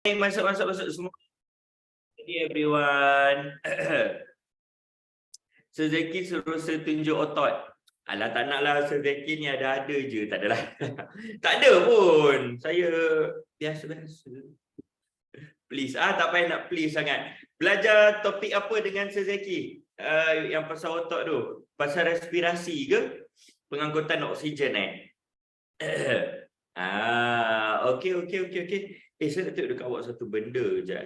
Masuk semua. Jadi everyone. Sir Zaki suruh saya tunjuk otot. Alah tak naklah, Sir Zaki ni ada je. Tak adalah. Tak ada pun. Saya biasa-biasa. Please. Tak payah nak please sangat. Belajar topik apa dengan Sir Zaki? Yang pasal otot tu. Pasal respirasi ke? Pengangkutan oksigen okey. Saya nak tengok dekat awak satu benda sekejap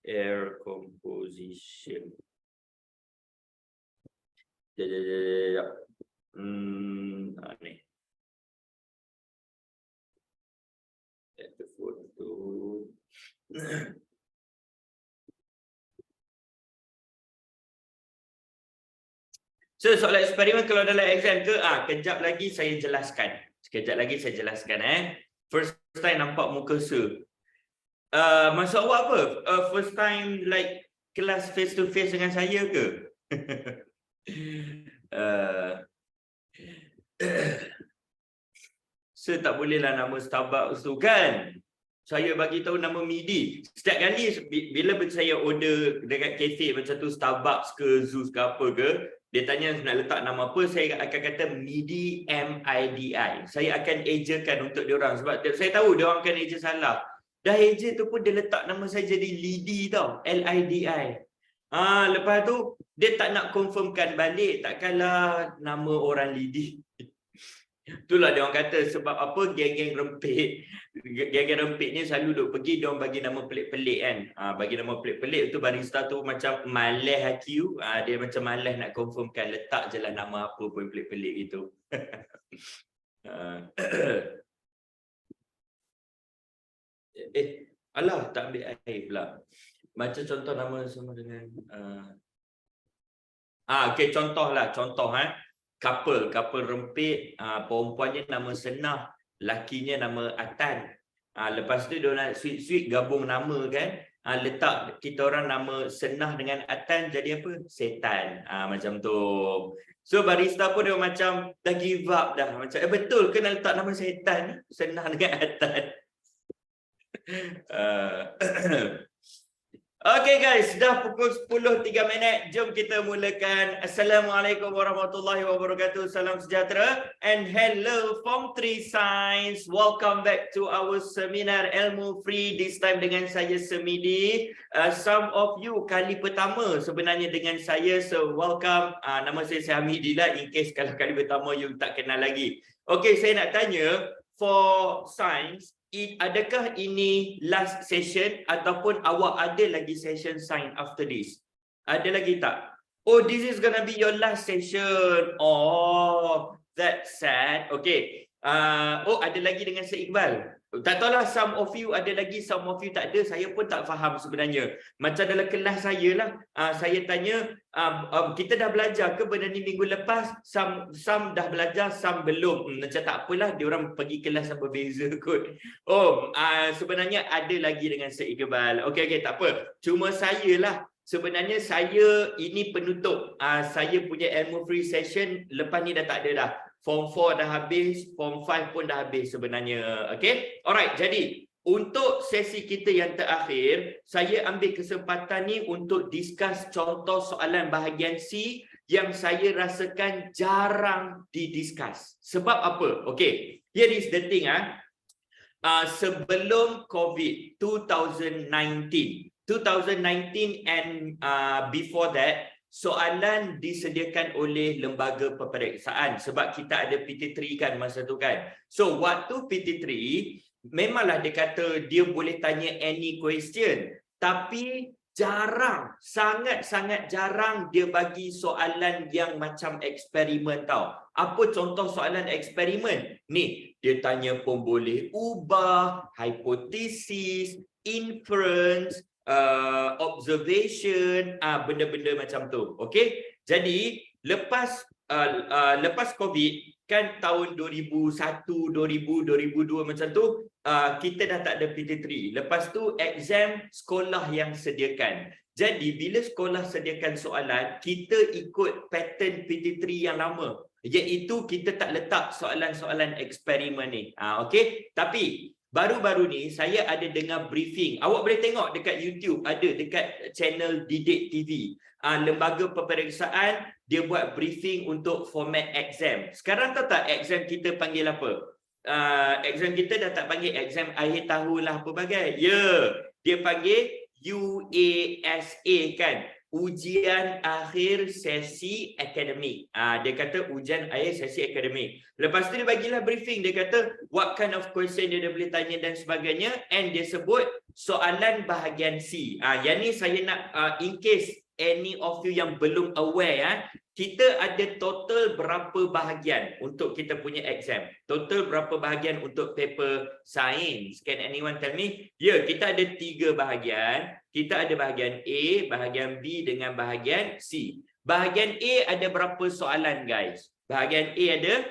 air composition. Sekejap. Ni. Ada foto. So, soalan eksperimen kalau dalam exam ke? Kejap lagi saya jelaskan. First time nampak muka Sir. Maksud awak apa? First time like kelas face to face dengan saya ke? Sir tak bolehlah nama Starbucks tu kan? Saya bagi tahu nama MIDI. Setiap kali bila saya order dekat kafe macam tu, Starbucks ke Zeus ke apa ke, dia tanya nak letak nama apa, saya akan kata MIDI, M-I-D-I. Saya akan ejakan untuk diorang sebab saya tahu diorang akan eja salah. Dah eja tu pun dia letak nama saya jadi Lidi tau, L-I-D-I. Lepas tu dia tak nak confirmkan balik, takkanlah nama orang Lidi. Itulah dia orang kata sebab apa geng-geng rempit. Geng-geng rempit ni selalu duk pergi dia orang bagi nama pelik-pelik kan. Bagi nama pelik-pelik tu barista tu macam malas HQ, dia macam malas nak confirmkan, letak je lah nama apa pun pelik-pelik gitu. Alah tak ambil air pula. Macam contoh nama sama dengan okey, contoh couple rempit, perempuannya nama Senah, lakinya nama Atan. Lepas tu dia nak sweet gabung nama kan, letak kita orang nama Senah dengan Atan jadi apa? Setan. Macam tu. So barista pun dia macam dah give up dah, macam betul ke nak letak nama setan Senah dengan Atan? Okay guys, dah pukul 10.03. Jom kita mulakan. Assalamualaikum warahmatullahi wabarakatuh. Salam sejahtera and hello Form 3 Science. Welcome back to our seminar Ilmu Free. This time dengan saya Semidi. Some of you kali pertama sebenarnya dengan saya, so welcome. Nama saya Hamidi lah, in case kalau kali pertama you tak kenal lagi. Okay, saya nak tanya for Science, adakah ini last session ataupun awak ada lagi session sign after this? Ada lagi tak? Oh, this is gonna be your last session. Oh, that's sad. Okay. Ada lagi dengan Sir Iqbal. Tak tahulah, some of you ada lagi, some of you tak ada. Saya pun tak faham sebenarnya. Macam dalam kelas saya lah, saya tanya, kita dah belajar ke benda ni minggu lepas? Some dah belajar, some belum. Macam tak apalah, diorang pergi kelas yang berbeza kot. Sebenarnya ada lagi dengan Sir Iqbal. Okay, tak apa. Cuma saya lah, sebenarnya saya ini penutup. Saya punya Ilmu Free session lepas ni dah tak ada dah. Form 4 dah habis, Form 5 pun dah habis sebenarnya. Okay? Alright, jadi untuk sesi kita yang terakhir, saya ambil kesempatan ni untuk discuss contoh soalan bahagian C yang saya rasakan jarang didiscuss. Sebab apa? Okay, here is the thing. Sebelum COVID, 2019 and before that, soalan disediakan oleh lembaga peperiksaan sebab kita ada PT3 kan masa tu kan. So waktu PT3 memanglah dia kata dia boleh tanya any question, tapi jarang, sangat-sangat jarang dia bagi soalan yang macam eksperimen tau. Apa contoh soalan eksperimen? Ni, dia tanya pun boleh ubah, hipotesis, inference, observation, benda-benda macam tu. Okey, jadi lepas COVID kan tahun 2001, 2000, 2002 macam tu, kita dah tak ada PT3. Lepas tu exam sekolah yang sediakan. Jadi bila sekolah sediakan soalan, kita ikut pattern PT3 yang lama, iaitu kita tak letak soalan-soalan eksperimen ni. Okey, tapi baru-baru ni saya ada dengar briefing. Awak boleh tengok dekat YouTube, ada dekat channel Didik TV. Lembaga peperiksaan dia buat briefing untuk format exam. Sekarang tahu tak exam kita panggil apa? Exam kita dah tak panggil exam akhir tahun lah apa bagai. Ya, dia panggil UASA kan. Ujian akhir sesi akademik. Dia kata ujian akhir sesi akademik. Lepas tu dia bagilah briefing. Dia kata what kind of question dia boleh tanya dan sebagainya. And dia sebut soalan bahagian C. Yang ni saya nak in case any of you yang belum aware, kita ada total berapa bahagian untuk kita punya exam? Total berapa bahagian untuk paper science? Can anyone tell me? Ya, kita ada 3 bahagian. Kita ada bahagian A, bahagian B dengan bahagian C. Bahagian A ada berapa soalan, guys? Bahagian A ada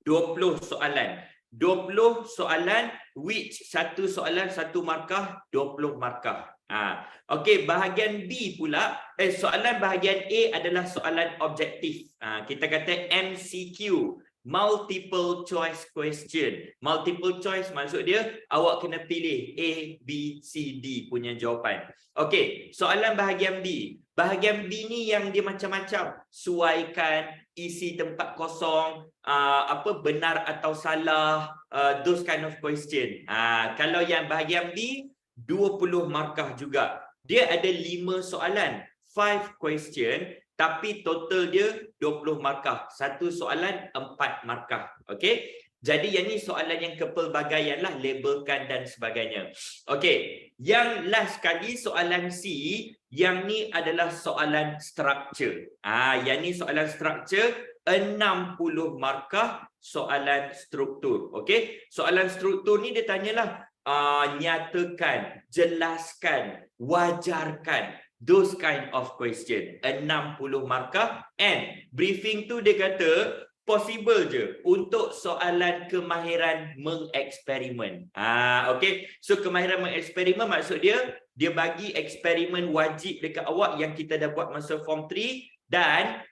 20 soalan. 20 soalan, which satu soalan 1 markah, 20 markah. Okey, bahagian B pula, soalan bahagian A adalah soalan objektif. Kita kata MCQ, multiple choice question. Multiple choice maksud dia awak kena pilih A, B, C, D punya jawapan. Okey, soalan bahagian B. Bahagian B ni yang dia macam-macam. Suaikan, isi tempat kosong, benar atau salah, those kind of question. Kalau yang bahagian B 20 markah juga. Dia ada 5 soalan, 5 question, tapi total dia 20 markah. Satu soalan 4 markah. Okey? Jadi yang ni soalan yang kepelbagaian lah, labelkan dan sebagainya. Okey, yang last kali soalan C, yang ni adalah soalan structure. Yang ni soalan structure 60 markah soalan struktur. Okey? Soalan struktur ni dia tanyalah nyatakan, jelaskan, wajarkan, those kind of question. 60 markah. And briefing tu dia kata possible je untuk soalan kemahiran mengeksperimen. Okey. So kemahiran mengeksperimen maksud dia bagi eksperimen wajib dekat awak yang kita dah buat masa form 3 dan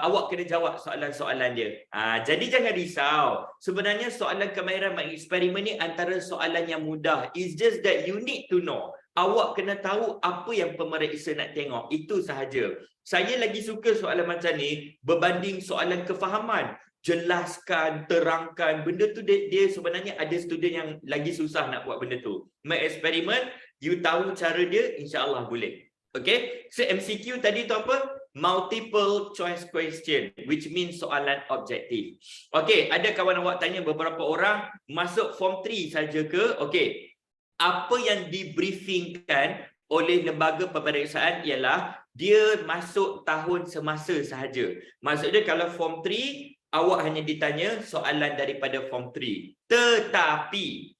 awak kena jawab soalan-soalan dia. Jadi jangan risau. Sebenarnya soalan kemahiran mengeksperimen ni antara soalan yang mudah. It's just that you need to know. Awak kena tahu apa yang pemeriksa nak tengok. Itu sahaja. Saya lagi suka soalan macam ni berbanding soalan kefahaman. Jelaskan, terangkan. Benda tu dia sebenarnya ada student yang lagi susah nak buat benda tu. Mengeksperimen, you tahu cara dia, insya-Allah boleh. Okay? So MCQ tadi tu apa? Multiple choice question, which means soalan objektif. Okey, ada kawan awak tanya beberapa orang masuk form 3 saja ke? Okey. Apa yang dibriefingkan oleh lembaga peperiksaan ialah dia masuk tahun semasa sahaja. Maksudnya kalau form 3 awak hanya ditanya soalan daripada form 3.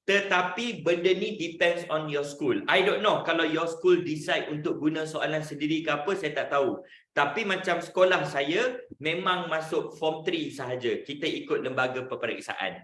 Tetapi benda ni depends on your school. I don't know kalau your school decide untuk guna soalan sendiri ke apa, saya tak tahu. Tapi macam sekolah saya memang masuk form 3 sahaja. Kita ikut lembaga peperiksaan.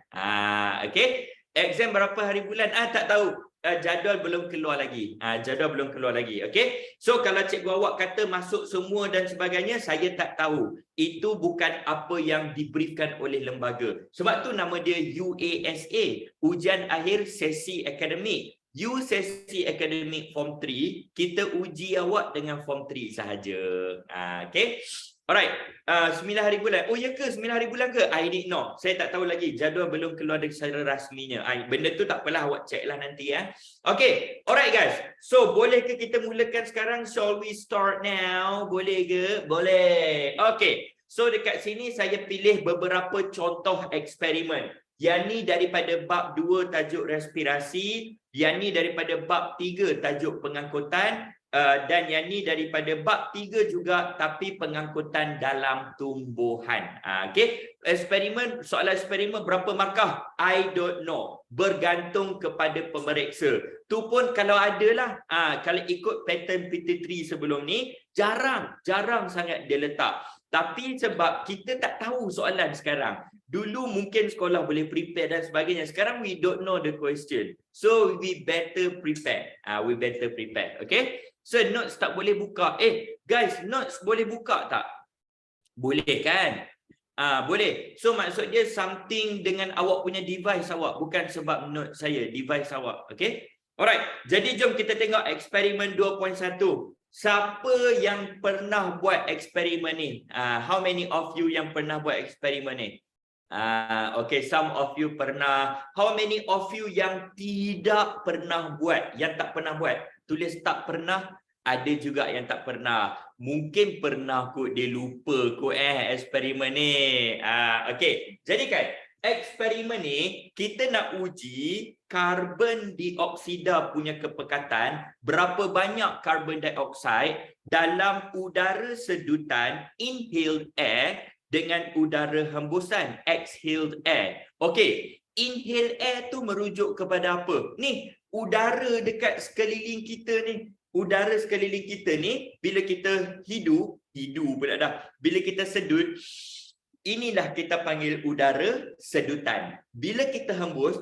Okey. Exam berapa hari bulan? Tak tahu. Jadual belum keluar lagi. Jadual belum keluar lagi. Okey. So kalau cikgu awak kata masuk semua dan sebagainya, saya tak tahu. Itu bukan apa yang dibriefkan oleh lembaga. Sebab tu nama dia UASA, Ujian Akhir Sesi Akademik. You sesi akademik form 3, kita uji awak dengan form 3 sahaja. Okay. Alright. 9 hari bulan. Oh ya ke 9 hari bulan ke? I did not. Saya tak tahu lagi. Jadual belum keluar secara rasminya. Benda tu tak apalah, awak check lah nanti ya. Okay. Alright guys. So boleh ke kita mulakan sekarang? Shall we start now? Boleh ke? Boleh. Okay. So dekat sini saya pilih beberapa contoh eksperimen. Yang ni daripada bab 2 tajuk respirasi, yang ni daripada bab 3 tajuk pengangkutan, dan yang ni daripada bab 3 juga tapi pengangkutan dalam tumbuhan. Okey, eksperimen, soalan eksperimen berapa markah? I don't know. Bergantung kepada pemeriksa. Tu pun kalau adalah, kalau ikut pattern PT3 sebelum ni, jarang sangat dia letak. Tapi sebab kita tak tahu soalan sekarang. Dulu mungkin sekolah boleh prepare dan sebagainya. Sekarang we don't know the question. So we better prepare. Okay? So notes tak boleh buka. Guys, notes boleh buka tak? Boleh kan? Boleh. So maksud dia something dengan awak punya device awak, bukan sebab note saya, device awak. Okay? Alright. Jadi jom kita tengok eksperimen 2.1. Siapa yang pernah buat eksperimen ni? How many of you yang pernah buat eksperimen ni? Okay, some of you pernah. How many of you yang tidak pernah buat? Yang tak pernah buat? Tulis tak pernah. Ada juga yang tak pernah. Mungkin pernah kot, dia lupa kot eksperimen ni. Okay, jadi kan eksperimen ni kita nak uji karbon dioksida punya kepekatan, berapa banyak karbon dioksida dalam udara sedutan inhaled air dengan udara hembusan exhaled air. Okey, inhaled air tu merujuk kepada apa? Ni udara dekat sekeliling kita ni. Udara sekeliling kita ni bila kita hidu pula dah. Bila kita sedut, inilah kita panggil udara sedutan. Bila kita hembus,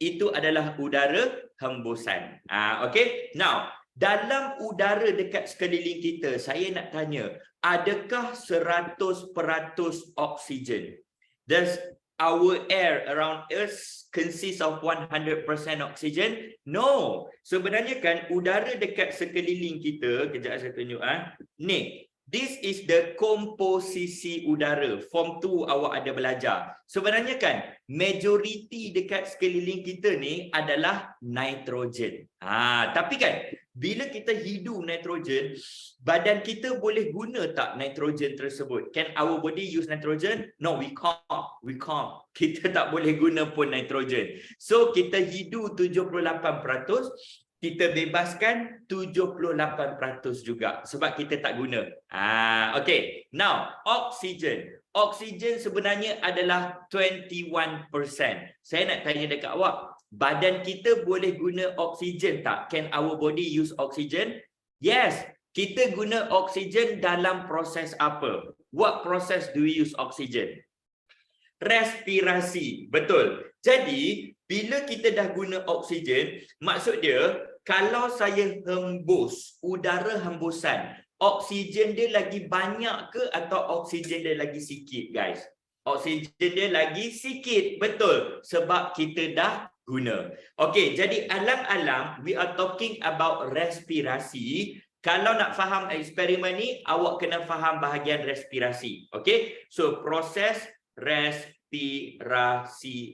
itu adalah udara hembusan. Okey. Now, dalam udara dekat sekeliling kita, saya nak tanya, adakah 100% oksigen? Does our air around us consists of 100% oksigen? No. Sebenarnya kan udara dekat sekeliling kita, kejap saya tunjuk ni. This is the komposisi udara. Form 2 awak ada belajar. Sebenarnya kan majoriti dekat sekeliling kita ni adalah nitrogen. Tapi kan bila kita hidu nitrogen, badan kita boleh guna tak nitrogen tersebut? Can our body use nitrogen? No, we can't. We can't. Kita tak boleh guna pun nitrogen. So kita hidu 78%, kita bebaskan 78% juga sebab kita tak guna. Okay. Now, oksigen. Oksigen sebenarnya adalah 21%. Saya nak tanya dekat awak, badan kita boleh guna oksigen tak? Can our body use oksigen? Yes. Kita guna oksigen dalam proses apa? What process do we use oksigen? Respirasi. Betul. Jadi, bila kita dah guna oksigen, maksud dia, kalau saya hembus udara hembusan, oksigen dia lagi banyak ke atau oksigen dia lagi sikit, guys? Oksigen dia lagi sikit. Betul. Sebab kita dah guna. Okey, jadi alang-alang we are talking about respirasi. Kalau nak faham eksperimen ni, awak kena faham bahagian respirasi. Okey? So, proses respirasi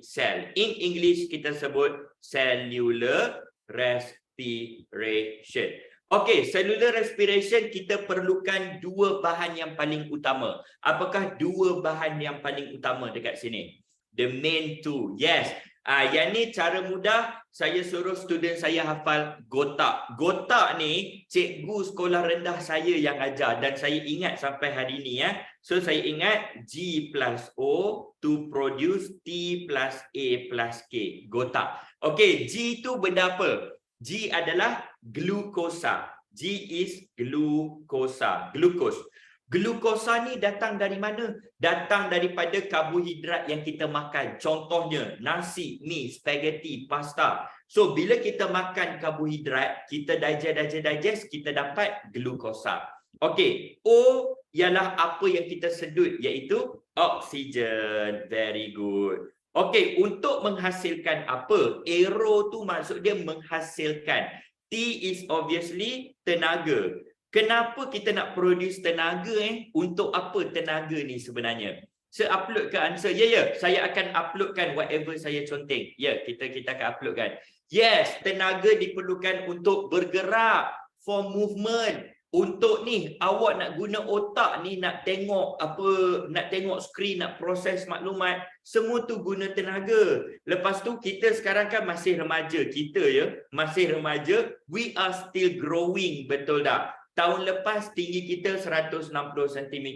sel. In English kita sebut cellular respiration. Okey, cellular respiration kita perlukan dua bahan yang paling utama. Apakah dua bahan yang paling utama dekat sini? The main two. Yes. Yang ni cara mudah, saya suruh student saya hafal gotak. Gotak ni cikgu sekolah rendah saya yang ajar dan saya ingat sampai hari ni ya. So saya ingat G plus O to produce T plus A plus K. Gotak. Okey, G tu benda apa? G adalah glukosa. G is glukosa. Glukos. Glukosa ni datang dari mana? Datang daripada karbohidrat yang kita makan. Contohnya nasi, mie, spaghetti, pasta. So bila kita makan karbohidrat, kita digest, kita dapat glukosa. Okey, O ialah apa yang kita sedut, iaitu oksigen. Very good. Okey, untuk menghasilkan apa? Aero tu maksud dia menghasilkan. T is obviously tenaga. Kenapa kita nak produce tenaga? Untuk apa tenaga ni sebenarnya? Saya upload ke answer? Ya. Saya akan uploadkan whatever saya conteng. Ya, kita akan uploadkan. Yes, tenaga diperlukan untuk bergerak, for movement. Untuk ni awak nak guna otak ni, nak tengok apa, nak tengok skrin, nak proses maklumat, semua tu guna tenaga. Lepas tu kita sekarang kan masih remaja, kita ya, masih remaja, we are still growing, betul tak? Tahun lepas tinggi kita 160 cm.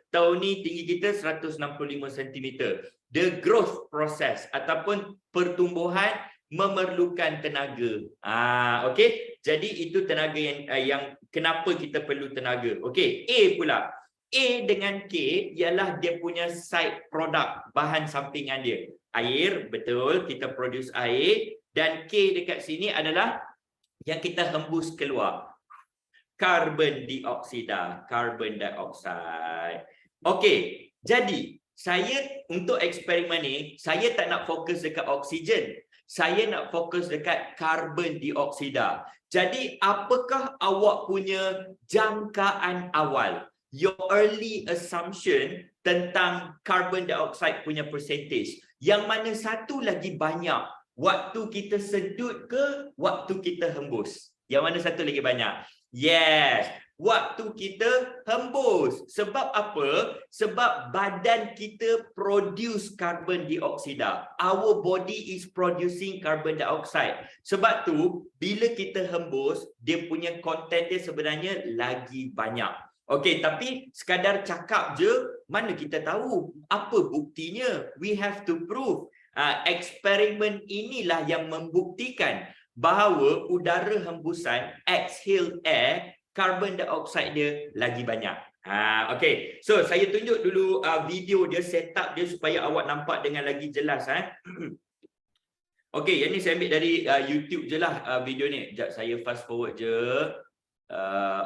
Tahun ni tinggi kita 165 cm. The growth process ataupun pertumbuhan memerlukan tenaga. Okey. Jadi itu tenaga yang kenapa kita perlu tenaga. Okey, A pula. A dengan K ialah dia punya side product, bahan sampingan dia. Air, betul, kita produce air, dan K dekat sini adalah yang kita hembus keluar. Karbon dioksida, carbon dioxide. Okey, jadi saya untuk eksperimen ni, saya tak nak fokus dekat oksigen. Saya nak fokus dekat karbon dioksida. Jadi, apakah awak punya jangkaan awal? Your early assumption tentang carbon dioxide punya percentage. Yang mana satu lagi banyak? Waktu kita sedut ke waktu kita hembus? Yang mana satu lagi banyak? Yes, waktu kita hembus. Sebab apa? Sebab badan kita produce carbon dioksida. Our body is producing carbon dioxide. Sebab tu, bila kita hembus, dia punya content dia sebenarnya lagi banyak. Okey, tapi sekadar cakap je, mana kita tahu apa buktinya? We have to prove. Eksperimen inilah yang membuktikan bahawa udara hembusan, exhaled air, carbon dioxide dia lagi banyak. Okey, so saya tunjuk dulu video dia, setup dia supaya awak nampak dengan lagi jelas. Okey, yang ni saya ambil dari YouTube je lah video ni. Sekejap, saya fast forward je.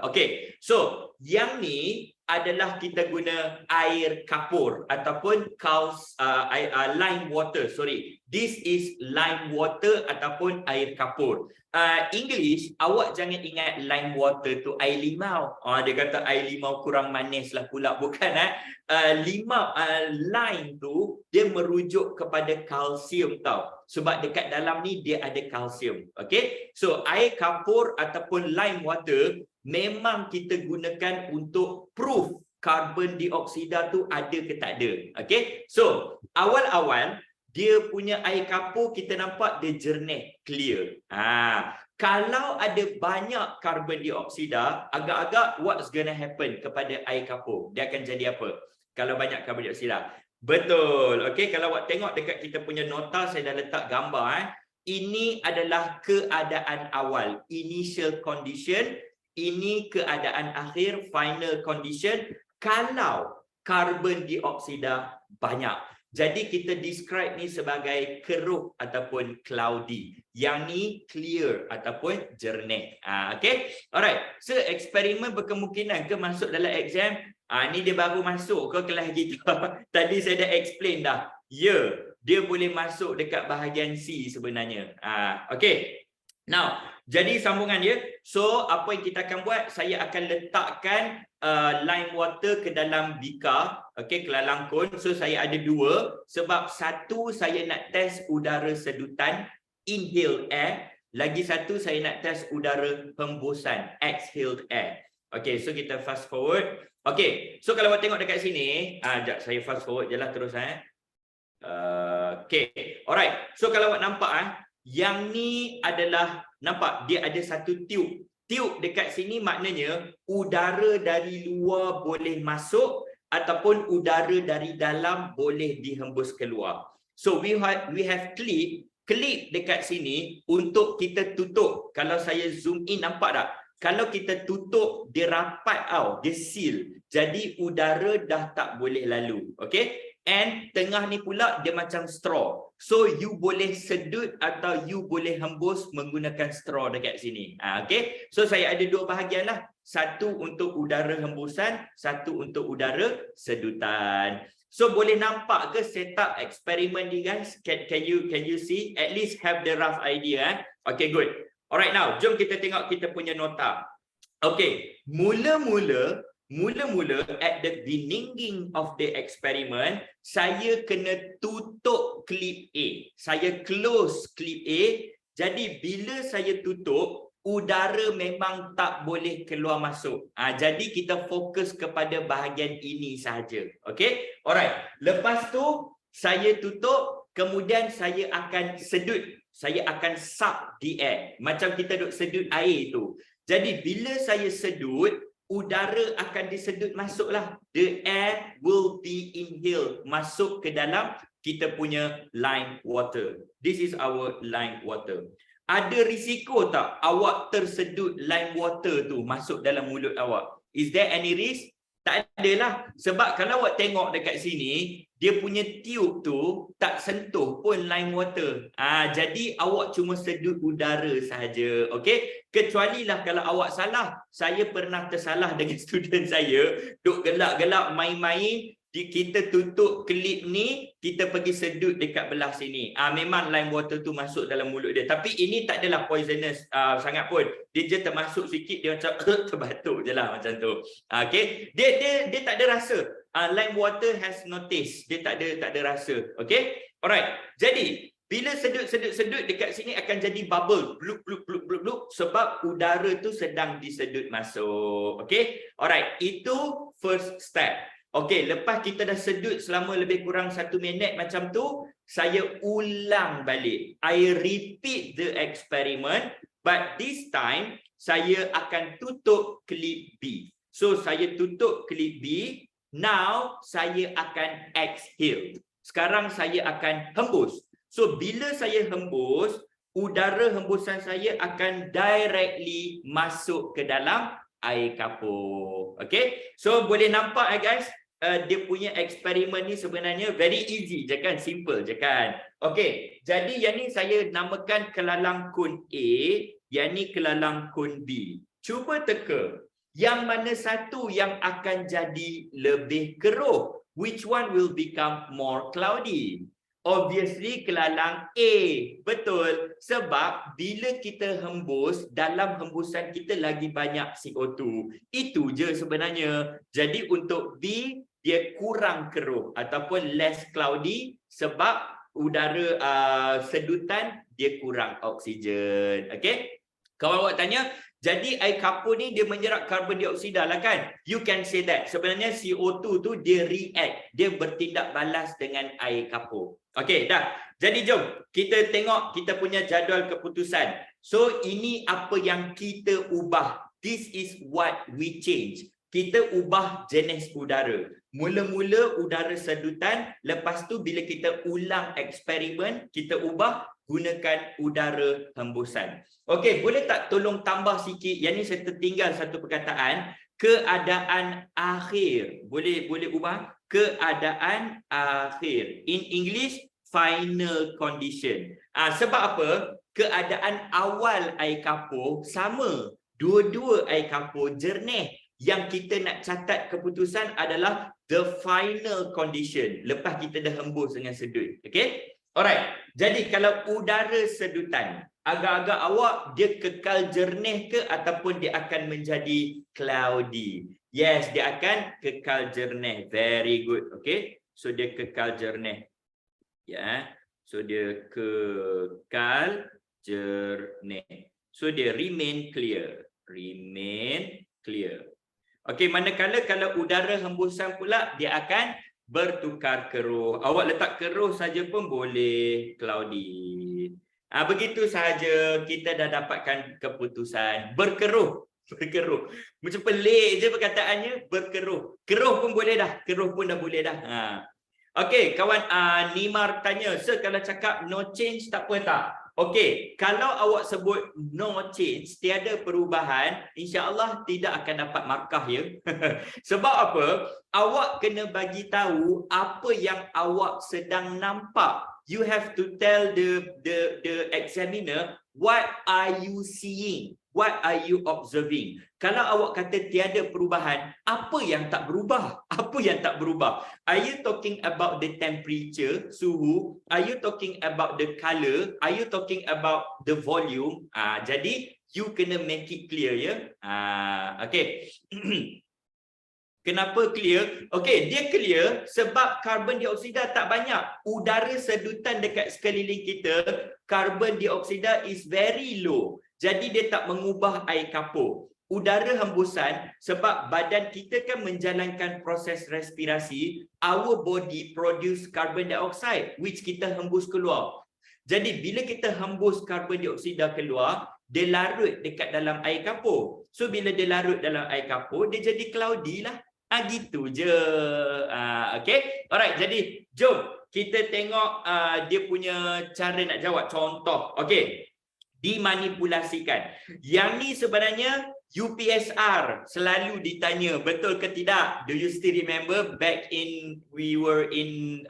Okey, so yang ni adalah kita guna air kapur ataupun lime water. Sorry, this is lime water ataupun air kapur. English, awak jangan ingat lime water tu air limau. Dia kata air limau kurang manis lah pula, bukan. Lime tu dia merujuk kepada kalsium tau. Sebab dekat dalam ni dia ada kalsium. Okay, so air kapur ataupun lime water memang kita gunakan untuk proof karbon dioksida tu ada ke tak ada. Okay, so awal-awal dia punya air kapur kita nampak dia jernih, clear. Kalau ada banyak karbon dioksida, agak-agak what's gonna happen kepada air kapur? Dia akan jadi apa kalau banyak karbon dioksida? Betul. Okey, kalau awak tengok dekat kita punya nota, saya dah letak gambar. Ini adalah keadaan awal, initial condition. Ini keadaan akhir, final condition. Kalau karbon dioksida banyak. Jadi kita describe ni sebagai keruh ataupun cloudy. Yang ni clear ataupun jernih. Okey. Alright. So eksperimen berkemungkinan ke masuk dalam exam? Ni dia baru masuk ke kelas kita. Tadi saya dah explain dah. Ya, dia boleh masuk dekat bahagian C sebenarnya. Okey. Now, jadi sambungan dia. So, apa yang kita akan buat? Saya akan letakkan lime water ke dalam bika. Okey, ke dalam kon. So, saya ada dua. Sebab satu, saya nak test udara sedutan, inhaled air. Lagi satu, saya nak test udara hembusan, exhaled air. Okey, so kita fast forward. Okey, so kalau awak tengok dekat sini, sekejap saya fast forward je lah terus. Okey, alright. So kalau awak nampak, yang ni adalah, nampak dia ada satu tube. Tube dekat sini maknanya udara dari luar boleh masuk ataupun udara dari dalam boleh dihembus keluar. So we have clip dekat sini untuk kita tutup. Kalau saya zoom in, nampak tak? Kalau kita tutup, dia rapat tau, dia seal. Jadi udara dah tak boleh lalu. Okay? And tengah ni pula dia macam straw. So you boleh sedut atau you boleh hembus menggunakan straw dekat sini. Okay? So saya ada dua bahagian lah. Satu untuk udara hembusan, satu untuk udara sedutan. So boleh nampak ke setup eksperimen ni guys? Can you see? At least have the rough idea. Okay, good. Alright, now jom kita tengok kita punya nota. Okay, mula-mula at the beginning of the experiment, saya kena tutup clip A. Saya close clip A. Jadi bila saya tutup, udara memang tak boleh keluar masuk. Jadi kita fokus kepada bahagian ini sahaja. Okay, alright. Lepas tu saya tutup, kemudian saya akan sedut. Saya akan suck the air. Macam kita duk sedut air tu. Jadi bila saya sedut, udara akan disedut masuklah. The air will be inhaled. Masuk ke dalam kita punya lime water. This is our lime water. Ada risiko tak awak tersedut lime water tu masuk dalam mulut awak? Is there any risk? Tak adalah. Sebab kalau awak tengok dekat sini, dia punya tube tu tak sentuh pun lime water. Jadi awak cuma sedut udara sahaja. Okey? Kecuali lah kalau awak salah. Saya pernah tersalah dengan student saya, duk gelak-gelak main-main, kita tutup klip ni, kita pergi sedut dekat belah sini. Memang lime water tu masuk dalam mulut dia. Tapi ini tak adalah poisonous sangat pun. Dia je termasuk sikit, dia macam terbatuk je lah macam tu. Okay. Dia tak ada rasa. Lime water has no taste. Dia tak ada rasa. Okay. Alright. Jadi, bila sedut dekat sini akan jadi bubble. Blup, blup, blup, blup, blup. Sebab udara tu sedang disedut masuk. Okay. Alright. Itu first step. Okey, lepas kita dah sedut selama lebih kurang 1 minit macam tu, saya ulang balik. I repeat the experiment, but this time saya akan tutup klip B. So, saya tutup klip B. Now, saya akan exhale. Sekarang saya akan hembus. So, bila saya hembus, udara hembusan saya akan directly masuk ke dalam air kapur. Okey? So, boleh nampak guys? Dia punya eksperimen ni sebenarnya very easy je kan, simple je kan. Okey, jadi yang ni saya namakan kelalang kun A, yang ni kelalang kun B. Cuba teka, yang mana satu yang akan jadi lebih keruh? Which one will become more cloudy? Obviously kelalang A. Betul. Sebab bila kita hembus, dalam hembusan kita lagi banyak CO2. Itu je sebenarnya. Jadi untuk B, dia kurang keruh ataupun less cloudy sebab udara sedutan dia kurang oksigen. Okey? Kalau awak tanya, jadi air kapur ni dia menyerap karbon dioksida lah kan? You can say that. Sebenarnya CO2 tu dia react. Dia bertindak balas dengan air kapur. Okey, dah. Jadi jom kita tengok kita punya jadual keputusan. So ini apa yang kita ubah. This is what we change. Kita ubah jenis udara. Mula-mula udara sedutan, lepas tu bila kita ulang eksperimen, kita ubah gunakan udara hembusan. Okey, boleh tak tolong tambah sikit? Yang ni saya tertinggal satu perkataan. Keadaan akhir. Boleh ubah? Keadaan akhir. In English, final condition. Sebab apa? Keadaan awal air kapur sama. Dua-dua air kapur jernih. Yang kita nak catat keputusan adalah the final condition. Lepas kita dah hembus dengan sedut. Okey? Alright. Jadi kalau udara sedutan, agak-agak awak dia kekal jernih ke ataupun dia akan menjadi cloudy? Yes, dia akan kekal jernih. Very good. Okey? So dia kekal jernih. Ya. So dia kekal jernih. So dia remain clear. Remain clear. Okey, manakala kalau udara hembusan pula dia akan bertukar keruh. Awak letak keruh saja pun boleh cloudy. Begitu sahaja kita dah dapatkan keputusan. Berkeruh. Berkeruh. Macam pelik je perkataannya, berkeruh. Keruh pun boleh dah. Keruh pun dah boleh dah. Okey, kawan Nimar tanya, "Sir, kalau cakap no change tak apa tak?" Okey, kalau awak sebut no change, tiada perubahan, insya-Allah tidak akan dapat markah ya. Sebab apa? Awak kena bagi tahu apa yang awak sedang nampak. You have to tell the examiner, what are you seeing? What are you observing? Kalau awak kata tiada perubahan, apa yang tak berubah? Apa yang tak berubah? Are you talking about the temperature, suhu? Are you talking about the color? Are you talking about the volume? Jadi you kena make it clear ya. Okay. Kenapa clear? Okey, dia clear sebab karbon dioksida tak banyak. Udara sedutan dekat sekeliling kita, karbon dioksida is very low. Jadi dia tak mengubah air kapur. Udara hembusan, sebab badan kita kan menjalankan proses respirasi, our body produce carbon dioxide which kita hembus keluar. Jadi bila kita hembus karbon dioksida keluar, dia larut dekat dalam air kapur. So bila dia larut dalam air kapur, dia jadi cloudy lah. Gitu je. Okay. Alright, jadi jom kita tengok dia punya cara nak jawab. Contoh. Okay. Dimanipulasikan. Yang ni sebenarnya UPSR selalu ditanya, betul ke tidak? Do you still remember back in we were in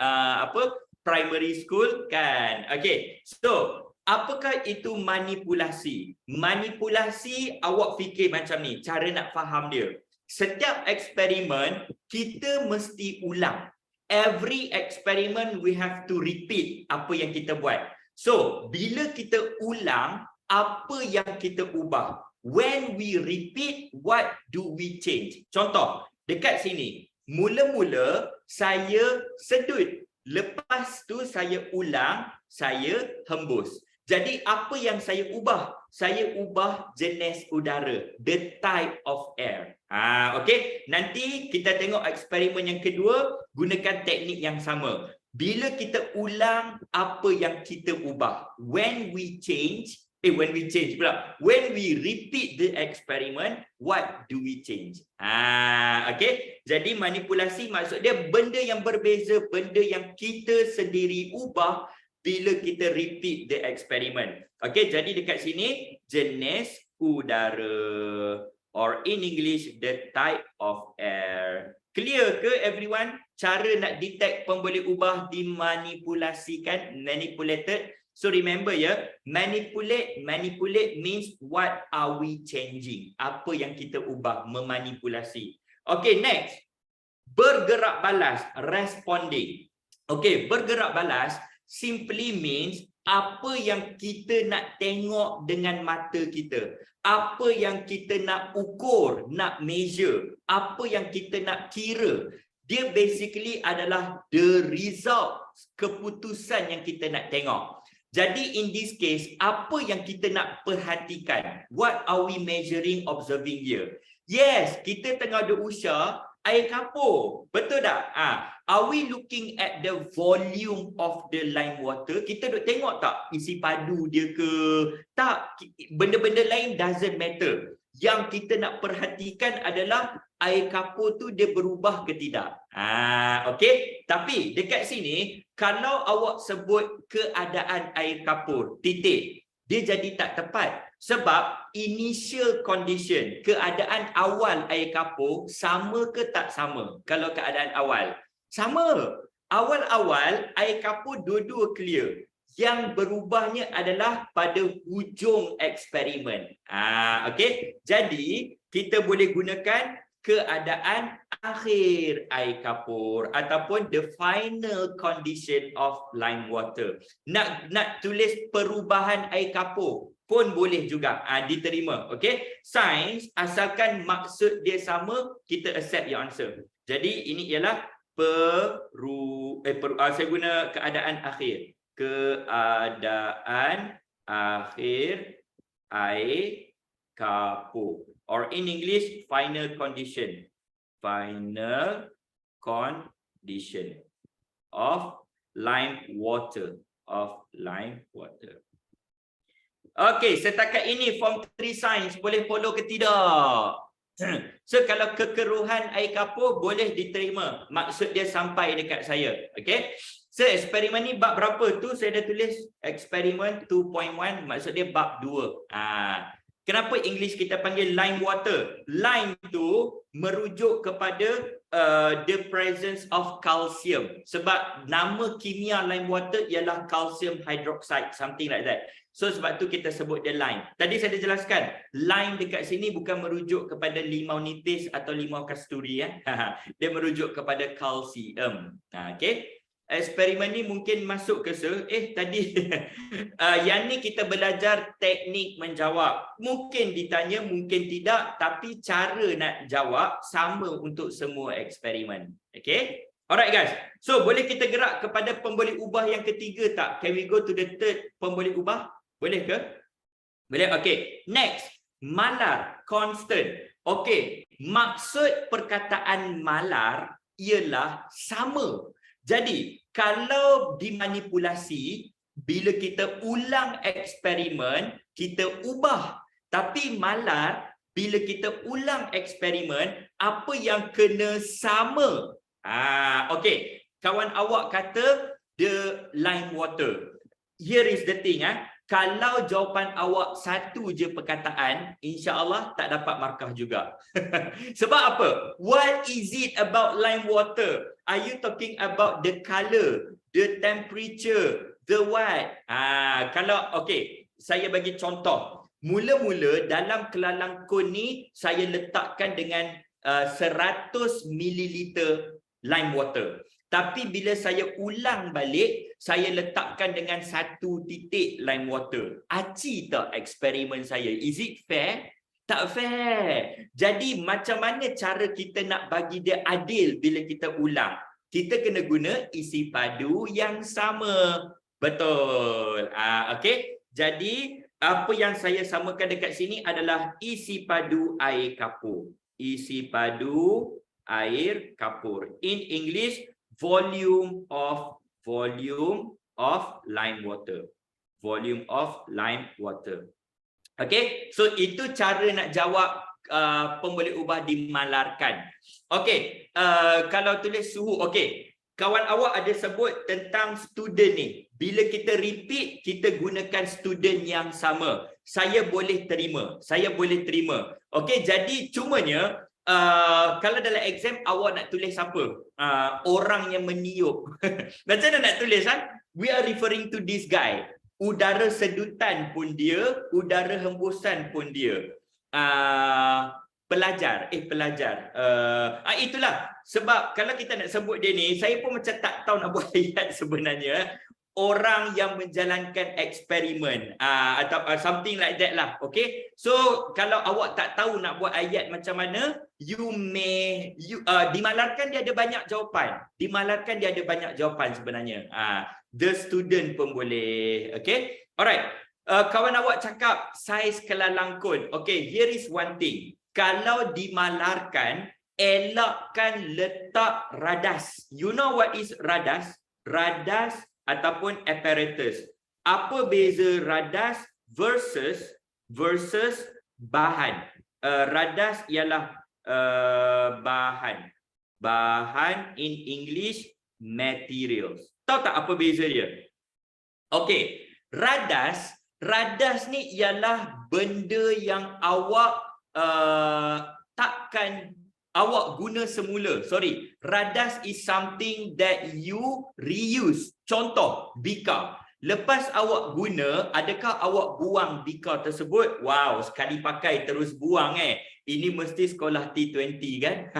primary school kan? Okay. So, apakah itu manipulasi? Manipulasi awak fikir macam ni, cara nak faham dia. Setiap eksperimen kita mesti ulang. every experiment we have to repeat apa yang kita buat. So, bila kita ulang, apa yang kita ubah? When we repeat, what do we change? Contoh, dekat sini, mula-mula saya sedut. Lepas tu saya ulang, saya hembus. Jadi apa yang saya ubah? Saya ubah jenis udara, the type of air. Okey, nanti kita tengok eksperimen yang kedua, gunakan teknik yang sama. Bila kita ulang, apa yang kita ubah? When we repeat the experiment, what do we change? Okey. Jadi manipulasi maksud dia benda yang berbeza, benda yang kita sendiri ubah bila kita repeat the experiment. Okey, jadi dekat sini jenis udara, or in English the type of air. Clear ke everyone? Cara nak detect pemboleh ubah dimanipulasikan, manipulated. So remember ya, manipulate means what are we changing? Apa yang kita ubah, memanipulasi. Okay, next. Bergerak balas, responding. Okay, bergerak balas simply means apa yang kita nak tengok dengan mata kita. Apa yang kita nak ukur, nak measure. Apa yang kita nak kira. Dia basically adalah the result, keputusan yang kita nak tengok. Jadi in this case, apa yang kita nak perhatikan? What are we measuring, observing here? Yes, kita tengah usah air kapur. Betul tak? Are we looking at the volume of the lime water? Kita duk tengok tak isi padu dia ke? Tak, benda-benda lain doesn't matter. Yang kita nak perhatikan adalah air kapur tu dia berubah ke tidak. Okey. Tapi dekat sini, kalau awak sebut keadaan air kapur, titik, dia jadi tak tepat. Sebab initial condition, keadaan awal air kapur sama ke tak sama? Kalau keadaan awal sama. Awal-awal air kapur dua-dua clear. Yang berubahnya adalah pada hujung eksperimen. Okey. Jadi kita boleh gunakan keadaan akhir air kapur ataupun the final condition of lime water. Nak tulis perubahan air kapur pun boleh juga diterima. Okey. Sains asalkan maksud dia sama, kita accept your answer. Jadi ini ialah saya guna keadaan akhir. Keadaan akhir air kapur, or in English final condition. Final condition of lime water, Okey, setakat ini form 3 science boleh follow ke tidak? So kalau kekeruhan air kapur boleh diterima, maksud dia sampai dekat saya. Okey. So eksperimen ni bab berapa tu saya dah tulis eksperimen 2.1, maksud dia bab 2. Kenapa English kita panggil lime water? Lime tu merujuk kepada the presence of calcium. Sebab nama kimia lime water ialah calcium hydroxide, something like that. So sebab tu kita sebut dia lime. Tadi saya dah jelaskan, lime dekat sini bukan merujuk kepada limau nipis atau limau kasturi ya. Dia merujuk kepada kalsium. Okey. Eksperimen ni mungkin masuk ke tadi yang ni kita belajar teknik menjawab. Mungkin ditanya, mungkin tidak, tapi cara nak jawab sama untuk semua eksperimen. Okay, alright guys. So boleh kita gerak kepada pemboleh ubah yang ketiga tak? Can we go to the third pemboleh ubah? Boleh ke? Boleh. Okay, next, malar, constant. Okay, maksud perkataan malar ialah sama. Jadi, kalau dimanipulasi, bila kita ulang eksperimen, kita ubah. Tapi malar, bila kita ulang eksperimen, apa yang kena sama? Okey, kawan awak kata the lime water. Here is the thing. Kalau jawapan awak satu je perkataan, insya-Allah tak dapat markah juga. Sebab apa? What is it about lime water? Are you talking about the color, the temperature, the what? Kalau okey, saya bagi contoh. Mula-mula dalam kelalang kun ni saya letakkan dengan 100 ml lime water. Tapi bila saya ulang balik, saya letakkan dengan satu titik lime water. Aci tak eksperimen saya? Is it fair? Tak fair. Jadi macam mana cara kita nak bagi dia adil bila kita ulang? Kita kena guna isi padu yang sama. Betul. Okey. Jadi apa yang saya samakan dekat sini adalah isi padu air kapur. Isi padu air kapur. In English, volume of lime water. Volume of lime water. Okay, so itu cara nak jawab pemboleh ubah dimalarkan. Okay, kalau tulis suhu, okay. Kawan awak ada sebut tentang student ni. Bila kita repeat, kita gunakan student yang sama. Saya boleh terima. Saya boleh terima. Okay, jadi cumanya, kalau dalam exam awak nak tulis apa? Orang yang meniup. Macam mana nak tulis? We are referring to this guy. Udara sedutan pun dia, udara hembusan pun dia. Pelajar. Itulah. Sebab kalau kita nak sebut dia ni, saya pun macam tak tahu nak buat ayat sebenarnya. Orang yang menjalankan eksperimen atau something like that lah. Okay. So kalau awak tak tahu nak buat ayat macam mana, dimalarkan dia ada banyak jawapan. Dimalarkan dia ada banyak jawapan sebenarnya. The student pun boleh. Okay. Alright. Kawan awak cakap saiz kelalangkun. Okay. Here is one thing. Kalau dimalarkan, elakkan letak radas. You know what is radas? Radas ataupun apparatus. Apa beza radas versus bahan? Radas ialah bahan. Bahan in English, materials. Tahu tak apa beza dia? Okey, radas ni ialah benda yang awak takkan awak guna semula. Sorry, radas is something that you reuse. Contoh, bika. Lepas awak guna, adakah awak buang bika tersebut? Wow, sekali pakai terus buang Ini mesti sekolah T20 kan?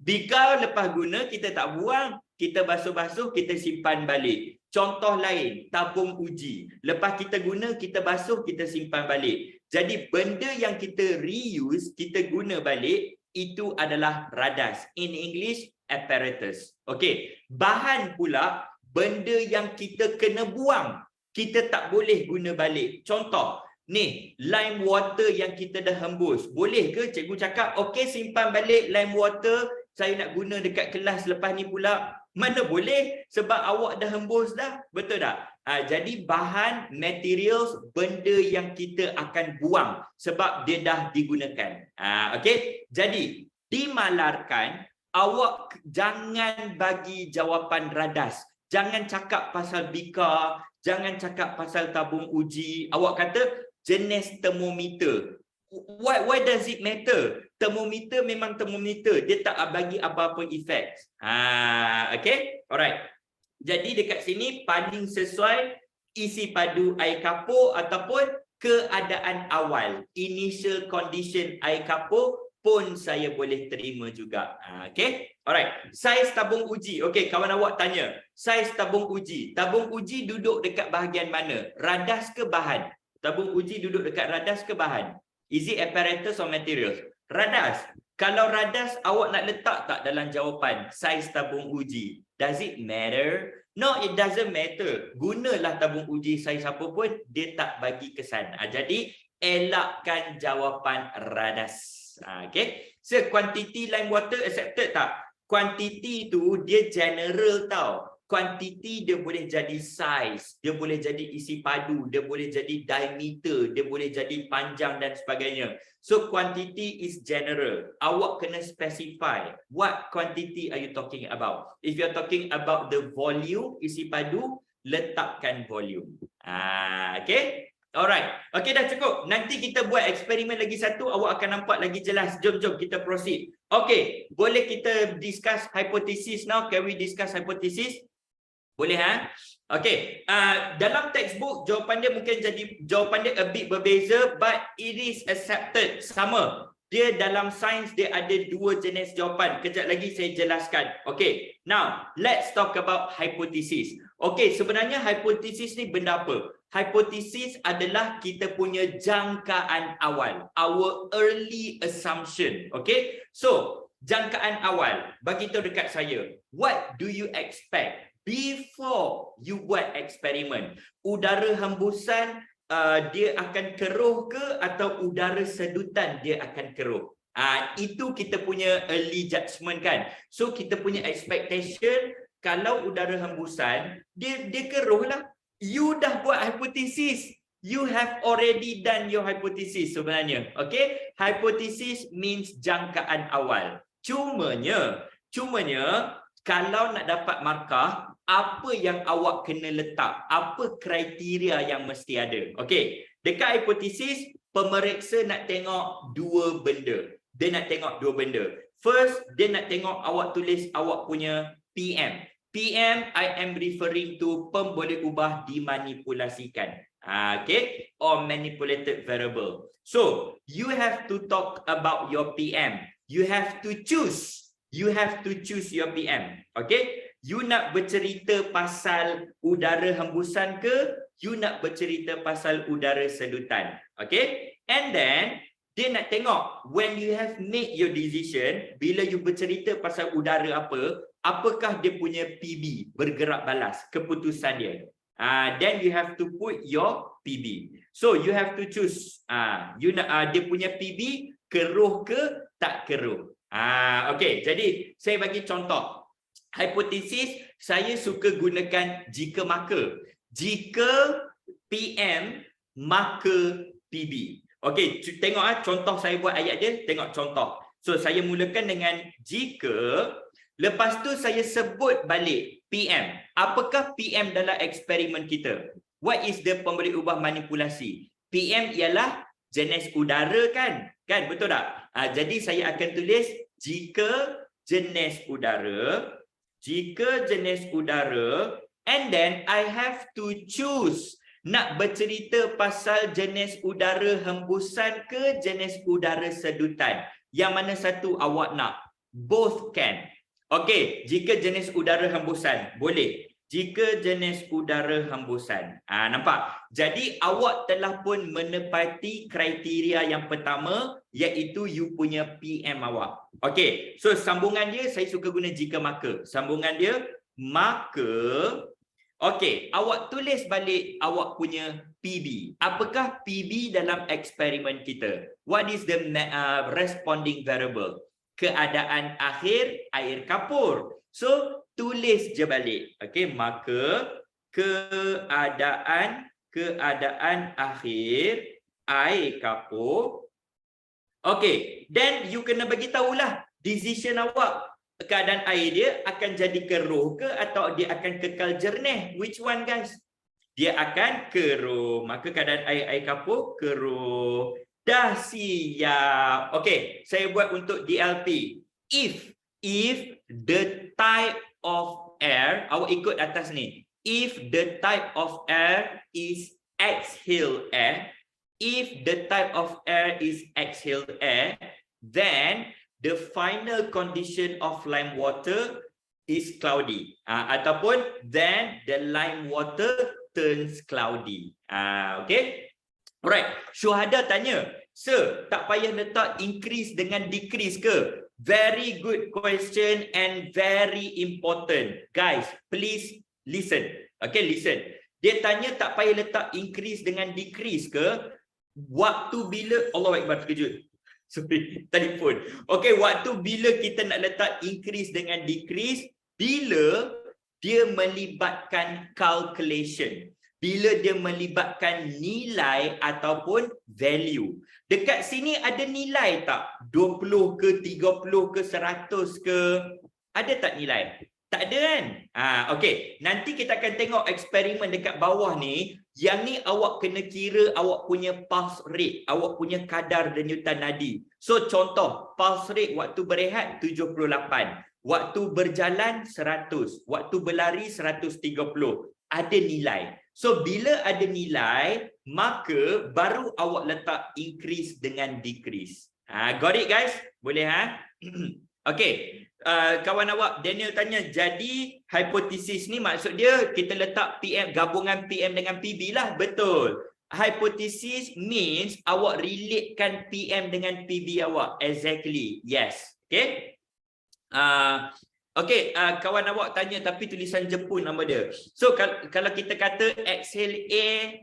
Bika lepas guna, kita tak buang. Kita basuh-basuh, kita simpan balik. Contoh lain, tabung uji. Lepas kita guna, kita basuh, kita simpan balik. Jadi benda yang kita reuse, kita guna balik, itu adalah radas. In English, apparatus. Okey, bahan pula benda yang kita kena buang. Kita tak boleh guna balik. Contoh, ni lime water yang kita dah hembus. Boleh ke cikgu cakap, okey simpan balik lime water, saya nak guna dekat kelas lepas ni pula? Mana boleh, sebab awak dah hembus dah. Betul tak? Jadi bahan, materials, benda yang kita akan buang sebab dia dah digunakan. Okey, jadi dimalarkan, awak jangan bagi jawapan radas. Jangan cakap pasal bika, jangan cakap pasal tabung uji. Awak kata jenis termometer. Why does it matter? Termometer memang termometer, dia tak bagi apa-apa efek. Okay, alright. Jadi dekat sini paling sesuai isi padu air kapur ataupun keadaan awal. Initial condition air kapur pun saya boleh terima juga. Okay, alright. Saiz tabung uji. Okay, kawan awak tanya, saiz tabung uji. Tabung uji duduk dekat bahagian mana? Radas ke bahan? Tabung uji duduk dekat radas ke bahan? Is it apparatus or materials? Radas. Kalau radas, awak nak letak tak dalam jawapan saiz tabung uji? Does it matter? No, it doesn't matter. Gunalah tabung uji saiz apa pun, dia tak bagi kesan. Jadi, elakkan jawapan radas. Okay. So, quantity lime water accepted tak? Quantity tu dia general tau. Quantity dia boleh jadi size, dia boleh jadi isi padu, dia boleh jadi diameter, dia boleh jadi panjang dan sebagainya. So quantity is general. Awak kena specify what quantity are you talking about. If you're talking about the volume, isi padu, letakkan volume. Okay. Alright. Okay, dah cukup. Nanti kita buat eksperimen lagi satu, awak akan nampak lagi jelas. Jom kita proceed. Okay, boleh kita discuss hypothesis now? Can we discuss hypothesis? Boleh Okay. Dalam textbook jawapan dia mungkin jadi jawapan dia a bit berbeza, but it is accepted. Sama. Dia dalam sains dia ada dua jenis jawapan. Kejap lagi saya jelaskan. Okay, now let's talk about hypothesis. Okay, sebenarnya hypothesis ni benda apa? Hypothesis adalah kita punya jangkaan awal, our early assumption. Okay, so jangkaan awal, bagi tahu dekat saya, what do you expect before you buat eksperimen? Udara hembusan dia akan keruh ke atau udara sedutan dia akan keruh? Itu kita punya early judgement kan. So kita punya expectation kalau udara hembusan dia keruh lah. You dah buat hypothesis. You have already done your hypothesis sebenarnya. Okay? Hypothesis means jangkaan awal. Cumanya kalau nak dapat markah, apa yang awak kena letak? Apa kriteria yang mesti ada? Okey, dekat hipotesis, pemeriksa nak tengok dua benda. Dia nak tengok dua benda. First, dia nak tengok awak tulis awak punya PM. PM, I am referring to boleh ubah dimanipulasikan. Okay, or manipulated variable. So, you have to talk about your PM. You have to choose. You have to choose your PM. Okay? You nak bercerita pasal udara hembusan ke? You nak bercerita pasal udara sedutan. Okay? And then, dia nak tengok, when you have made your decision, bila you bercerita pasal udara apa, apakah dia punya PB, bergerak balas, keputusan dia. Then you have to put your PB. So, you have to choose. Dia punya PB, keruh ke tak keruh. Okey, jadi saya bagi contoh. Hipotesis, saya suka gunakan jika maka. Jika PM, maka PB. Okey, tengok contoh saya buat ayat dia, tengok contoh. So, saya mulakan dengan jika, lepas tu saya sebut balik PM. Apakah PM dalam eksperimen kita? What is the pemberi ubah manipulasi? PM ialah jenis udara kan? Kan, betul tak? Jadi saya akan tulis jika jenis udara, and then I have to choose nak bercerita pasal jenis udara hembusan ke jenis udara sedutan. Yang mana satu awak nak? Both can. Okey, jika jenis udara hembusan, boleh. Jika jenis udara hembusan. Nampak? Jadi awak telah pun menepati kriteria yang pertama, iaitu you punya PM awak. Okey, so sambungan dia saya suka guna jika maka. Sambungan dia maka. Okey, awak tulis balik awak punya PB. Apakah PB dalam eksperimen kita? What is the responding variable? Keadaan akhir air kapur. So tulis je balik. Okey, maka keadaan akhir air kapur. Okey, then you kena bagi tahulah decision awak. Keadaan air dia akan jadi keruh ke atau dia akan kekal jernih? Which one guys? Dia akan keruh. Maka keadaan air kapur keruh. Dah siap. Okey, saya buat untuk DLP. If the type of air, awak ikut atas ni. If the type of air is exhaled air, then the final condition of lime water is cloudy. Ataupun then the lime water turns cloudy. Okay? Alright. Syuhada tanya, sir, tak payah letak increase dengan decrease ke? Very good question and very important. Guys, please listen. Okay, listen. Dia tanya tak payah letak increase dengan decrease ke? Waktu bila, Allahu Akbar, terkejut. Sorry, telefon. Okay, waktu bila kita nak letak increase dengan decrease, bila dia melibatkan calculation. Bila dia melibatkan nilai ataupun value. Dekat sini ada nilai tak? 20 ke, 30 ke, 100 ke? Ada tak nilai? Tak ada kan? Okey, nanti kita akan tengok eksperimen dekat bawah ni. Yang ni awak kena kira awak punya pulse rate, awak punya kadar denyutan nadi. So contoh, pulse rate waktu berehat 78, waktu berjalan 100, waktu berlari 130. Ada nilai. So bila ada nilai, maka baru awak letak increase dengan decrease. Got it guys? Boleh Okay. Kawan awak Daniel tanya, jadi hipotesis ni maksud dia kita letak PM, gabungan PM dengan PB lah. Betul. Hypothesis means awak relatekan PM dengan PB awak. Exactly. Yes. Okay. Okay, kawan awak tanya tapi tulisan Jepun nama dia. So kalau kita kata exhale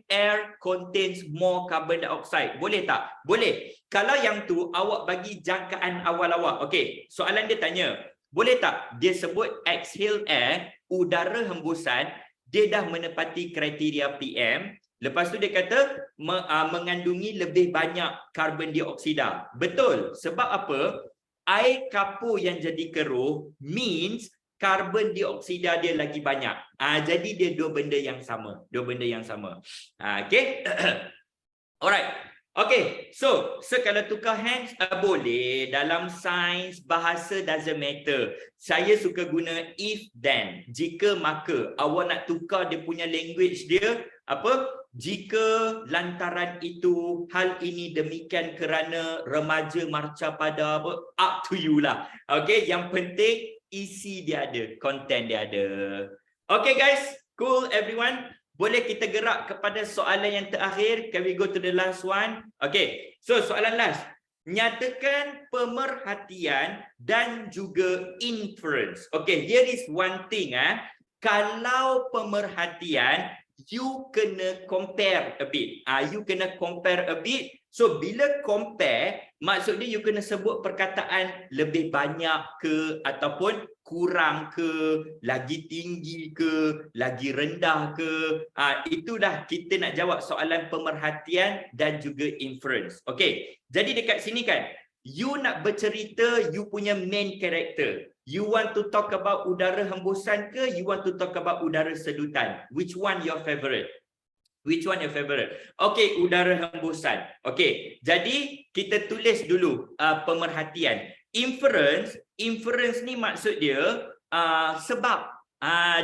air contains more carbon dioxide, boleh tak? Boleh. Kalau yang tu awak bagi jangkaan awal awak. Okay, soalan dia tanya, boleh tak dia sebut exhale air, udara hembusan, dia dah menepati kriteria PM. Lepas tu dia kata mengandungi lebih banyak karbon dioksida. Betul. Sebab apa? Air kapur yang jadi keruh means karbon dioksida dia lagi banyak. Jadi dia dua benda yang sama. Dua benda yang sama. Okay. Alright. Okay. So kalau tukar hands, boleh. Dalam sains, bahasa doesn't matter. Saya suka guna if then. Jika maka. Awak nak tukar dia punya language dia. Apa? Jika lantaran itu, hal ini demikian kerana remaja marca pada apa, up to you lah. Okay, yang penting isi dia ada, content dia ada. Okay guys, cool everyone. Boleh kita gerak kepada soalan yang terakhir. Can we go to the last one? Okay, so soalan last. Nyatakan pemerhatian dan juga inference. Okay, here is one thing. Kalau pemerhatian, you kena compare a bit. You kena compare a bit. So bila compare, maksudnya you kena sebut perkataan lebih banyak ke ataupun kurang ke, lagi tinggi ke, lagi rendah ke. Itulah kita nak jawab soalan pemerhatian dan juga inference. Okay, jadi dekat sini kan, you nak bercerita you punya main character. You want to talk about udara hembusan ke? You want to talk about udara sedutan? Which one your favorite? Which one your favorite? Okay, udara hembusan. Okay, jadi kita tulis dulu pemerhatian. Inference ni maksud dia sebab.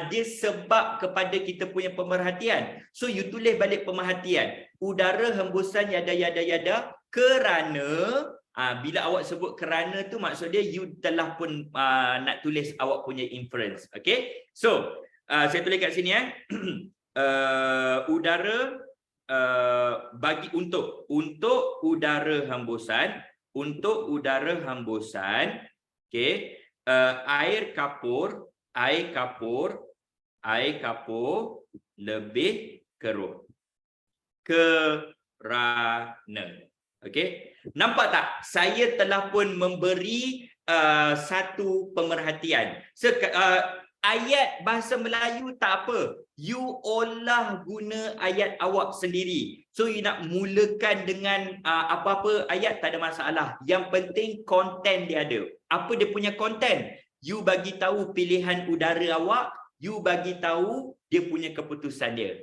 Dia sebab kepada kita punya pemerhatian. So you tulis balik pemerhatian. Udara hembusan yada kerana. Bila awak sebut kerana tu maksud dia you telah pun nak tulis awak punya inference. Okay. So saya tulis kat sini udara bagi untuk udara hembusan, okay, air kapur lebih keruh kerana. Okay, nampak tak? Saya telah pun memberi satu pemerhatian. Ayat bahasa Melayu tak apa. You olah guna ayat awak sendiri. So you nak mulakan dengan apa-apa ayat tak ada masalah. Yang penting konten dia ada. Apa dia punya konten? You bagi tahu pilihan udara awak. You bagi tahu dia punya keputusan dia.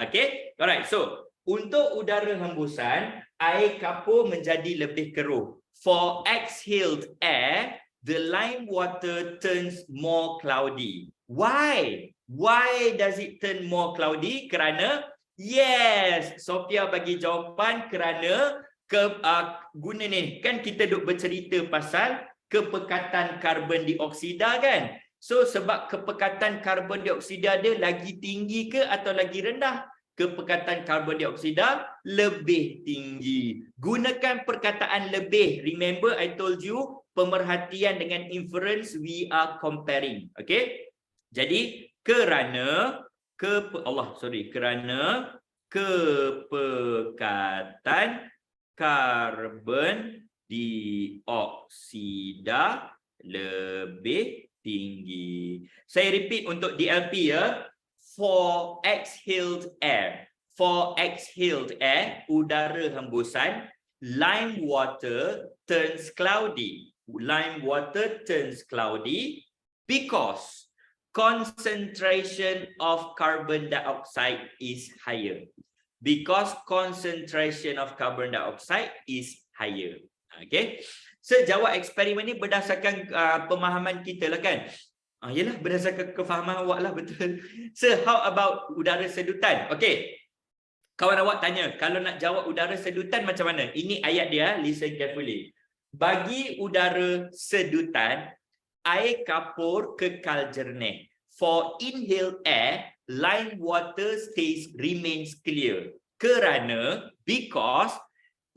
Okay, alright. So untuk udara hembusan, air kapur menjadi lebih keruh. For exhaled air, the lime water turns more cloudy. Why? Why does it turn more cloudy? Kerana, yes, Sophia bagi jawapan kerana guna ni. Kan kita duk bercerita pasal kepekatan karbon dioksida kan? So sebab kepekatan karbon dioksida dia lagi tinggi ke atau lagi rendah? Kepekatan karbon dioksida lebih tinggi. Gunakan perkataan lebih. Remember I told you pemerhatian dengan inference we are comparing. Okay? Jadi kerana kepekatan karbon dioksida lebih tinggi. Saya repeat untuk DLP ya. For exhaled air, udara hembusan, lime water turns cloudy. Lime water turns cloudy because concentration of carbon dioxide is higher. Because concentration of carbon dioxide is higher. Okay. So jawab eksperimen ni berdasarkan pemahaman kita lah kan. Yalah, berdasarkan kefahaman awak lah, betul. So how about udara sedutan? Okay. Kawan awak tanya, kalau nak jawab udara sedutan macam mana? Ini ayat dia, listen carefully. Bagi udara sedutan, air kapur kekal jernih. For inhaled air, line water remains clear. Because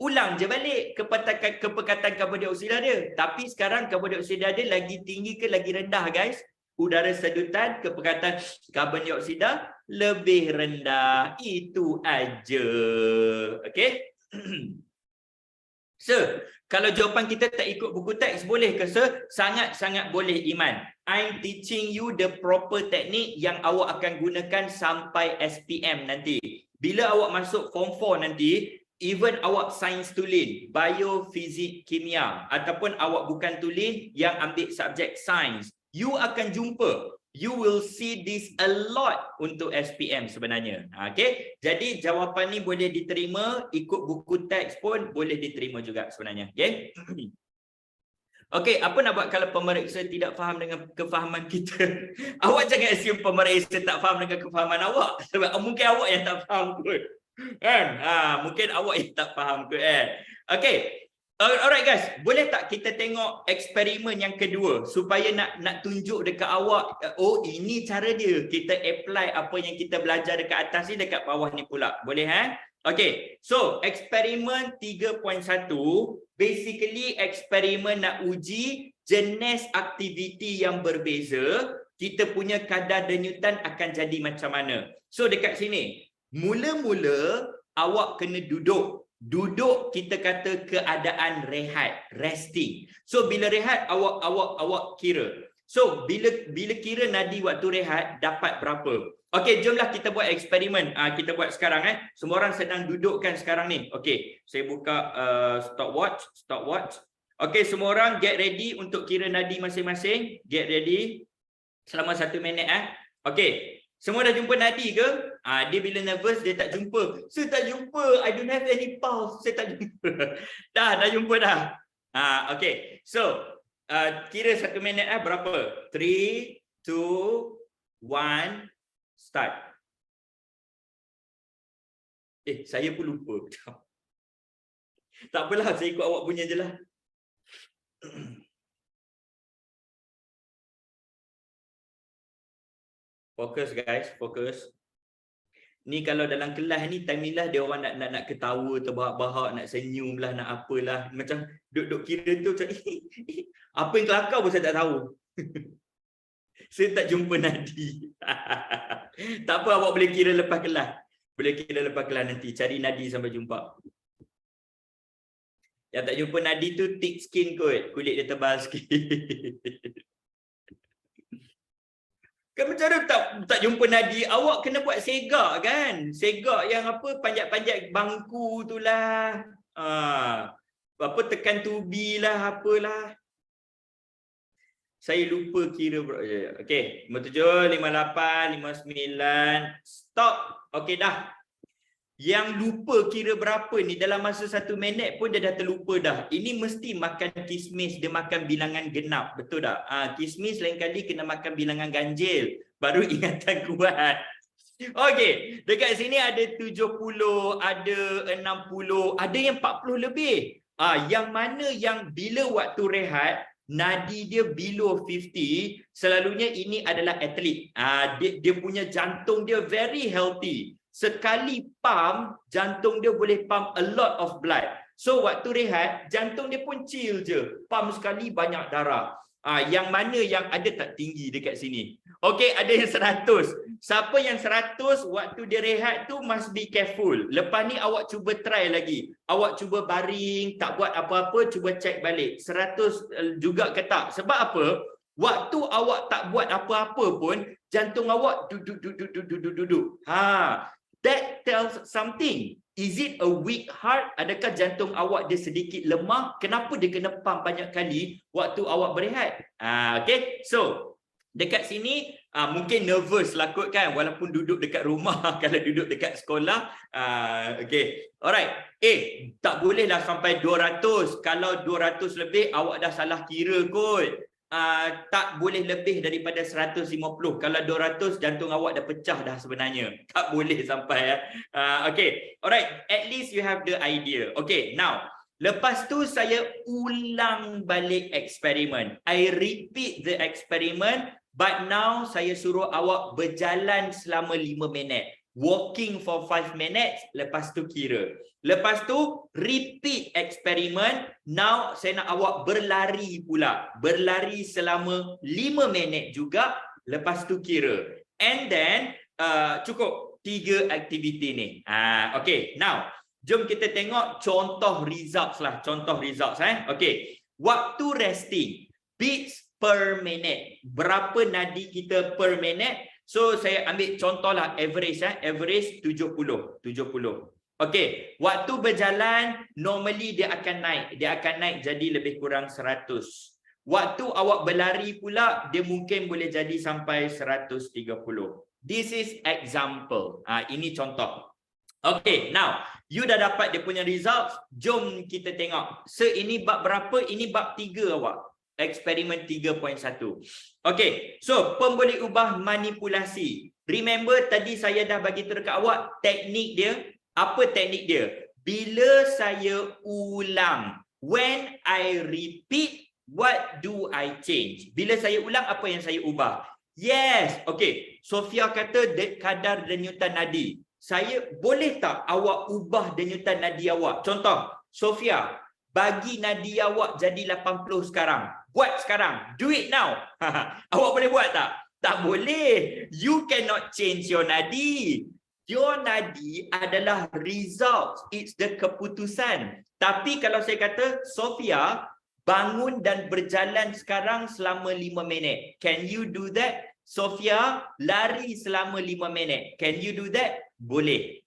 ulang je balik kepekatan karbon dioksida dia. Tapi sekarang karbon dioksida dia lagi tinggi ke lagi rendah, guys? Udara sedutan, kepekatan karbon dioksida lebih rendah. Itu aja. Okay? Sir, kalau jawapan kita tak ikut buku teks, boleh ke sir? Sangat-sangat boleh, Iman. I'm teaching you the proper teknik yang awak akan gunakan sampai SPM nanti. Bila awak masuk form 4 nanti, even awak sains tulen, bio, fizik, kimia, ataupun awak bukan tulen yang ambil subjek sains, you akan jumpa. You will see this a lot untuk SPM sebenarnya. Okay? Jadi jawapan ni boleh diterima, ikut buku teks pun boleh diterima juga sebenarnya. Okay? Okay, apa nak buat kalau pemeriksa tidak faham dengan kefahaman kita? Awak jangan assume pemeriksa tak faham dengan kefahaman awak. Sebab mungkin awak yang tak faham kot. Kan? Mungkin awak yang tak faham kot. Okay. Alright guys, boleh tak kita tengok eksperimen yang kedua supaya nak tunjuk dekat awak, oh ini cara dia, kita apply apa yang kita belajar dekat atas ni dekat bawah ni pula. Boleh Okay, so eksperimen 3.1 basically eksperimen nak uji jenis aktiviti yang berbeza, kita punya kadar denyutan akan jadi macam mana. So dekat sini, mula-mula awak kena duduk. Duduk kita kata keadaan rehat, resting. So bila rehat awak kira. So bila kira nadi waktu rehat dapat berapa? Okey, jomlah kita buat eksperimen. Kita buat sekarang Semua orang sedang dudukkan sekarang ni. Okey, saya buka stopwatch. Okey, semua orang get ready untuk kira nadi masing-masing. Get ready. Selama 1 minit Okey. Semua dah jumpa nadi ke? Dia bila nervous dia tak jumpa. Saya tak jumpa. I don't have any pulse. Saya tak jumpa. dah jumpa dah. Okay. So, kira 1 minit berapa? 3, 2, 1, start. Saya pun lupa. Tak apalah, saya ikut awak punya je lah. Fokus guys, fokus. Ni kalau dalam kelas ni time ni lah dia orang nak ketawa, terbahak-bahak, nak senyum lah, nak apalah. Macam duduk kira tu macam apa yang kelakar pun saya tak tahu. Saya tak jumpa nadi. Tak apa, awak boleh kira lepas kelas. Boleh kira lepas kelas nanti. Cari nadi sampai jumpa. Yang tak jumpa nadi tu thick skin kot. Kulit dia tebal sikit. Kan macam mana tak jumpa nadi, awak kena buat segak kan? Segak yang apa, panjat-panjat bangku tu lah. Apa, tekan tubi lah, apalah. Saya lupa kira. Okey, 57, 58, 59. Stop. Okey dah. Yang lupa kira berapa ni dalam masa 1 minit pun dia dah terlupa dah. Ini mesti makan kismis, dia makan bilangan genap, betul tak? Kismis lain kali kena makan bilangan ganjil, baru ingatan kuat. Okey, dekat sini ada 70, ada 60, ada yang 40 lebih. Yang mana yang bila waktu rehat nadi dia below 50, selalunya ini adalah atlet. Dia punya jantung dia very healthy. Sekali pump, jantung dia boleh pump a lot of blood. So waktu rehat, jantung dia pun chill je. Pump sekali banyak darah. Yang mana yang ada tak tinggi dekat sini? Okey, ada yang 100. Siapa yang 100 waktu dia rehat tu must be careful. Lepas ni awak cuba try lagi. Awak cuba baring, tak buat apa-apa, cuba check balik. 100 juga ke tak? Sebab apa? Waktu awak tak buat apa-apa pun, jantung awak duduk. That tells something. Is it a weak heart? Adakah jantung awak dia sedikit lemah? Kenapa dia kena pump banyak kali waktu awak berehat? Okay, so dekat sini mungkin nervous lah kot kan, walaupun duduk dekat rumah. Kalau duduk dekat sekolah, okay, alright. Tak bolehlah sampai 200. Kalau 200 lebih awak dah salah kira kot. tak boleh lebih daripada 150. Kalau 200 jantung awak dah pecah dah sebenarnya. Tak boleh sampai ya. Okay, alright. At least you have the idea. Okay, now lepas tu saya ulang balik eksperimen. I repeat the experiment, but now saya suruh awak berjalan selama 5 minit. Walking for 5 minutes, lepas tu kira. Lepas tu repeat eksperimen. Now saya nak awak berlari pula. Berlari selama 5 minit juga, lepas tu kira. And then cukup 3 aktiviti ni. Okay, now jom kita tengok contoh results lah. Contoh results okay. Waktu resting, beats per minute. Berapa nadi kita per minute? So saya ambil contoh lah average average 70. Okay, waktu berjalan normally dia akan naik. Dia akan naik jadi lebih kurang 100. Waktu awak berlari pula dia mungkin boleh jadi sampai 130. This is example. Ini contoh. Okay, now you dah dapat dia punya results. Jom kita tengok. So ini bab berapa? Ini bab 3 awak. Eksperimen 3.1. Okay, so pemboleh ubah manipulasi. Remember tadi saya dah bagi tahu dekat awak teknik dia. Apa teknik dia? Bila saya ulang, when I repeat, what do I change? Bila saya ulang, apa yang saya ubah? Yes, okay. Sofia kata kadar denyutan nadi. Saya boleh tak awak ubah denyutan nadi awak? Contoh, Sofia, bagi nadi awak jadi 80 sekarang. Buat sekarang. Do it now. Awak boleh buat tak? Tak boleh. You cannot change your nadi. Your nadi adalah result. It's the keputusan. Tapi kalau saya kata, Sofia, bangun dan berjalan sekarang selama 5 minit. Can you do that? Sofia, lari selama 5 minit. Can you do that? Boleh.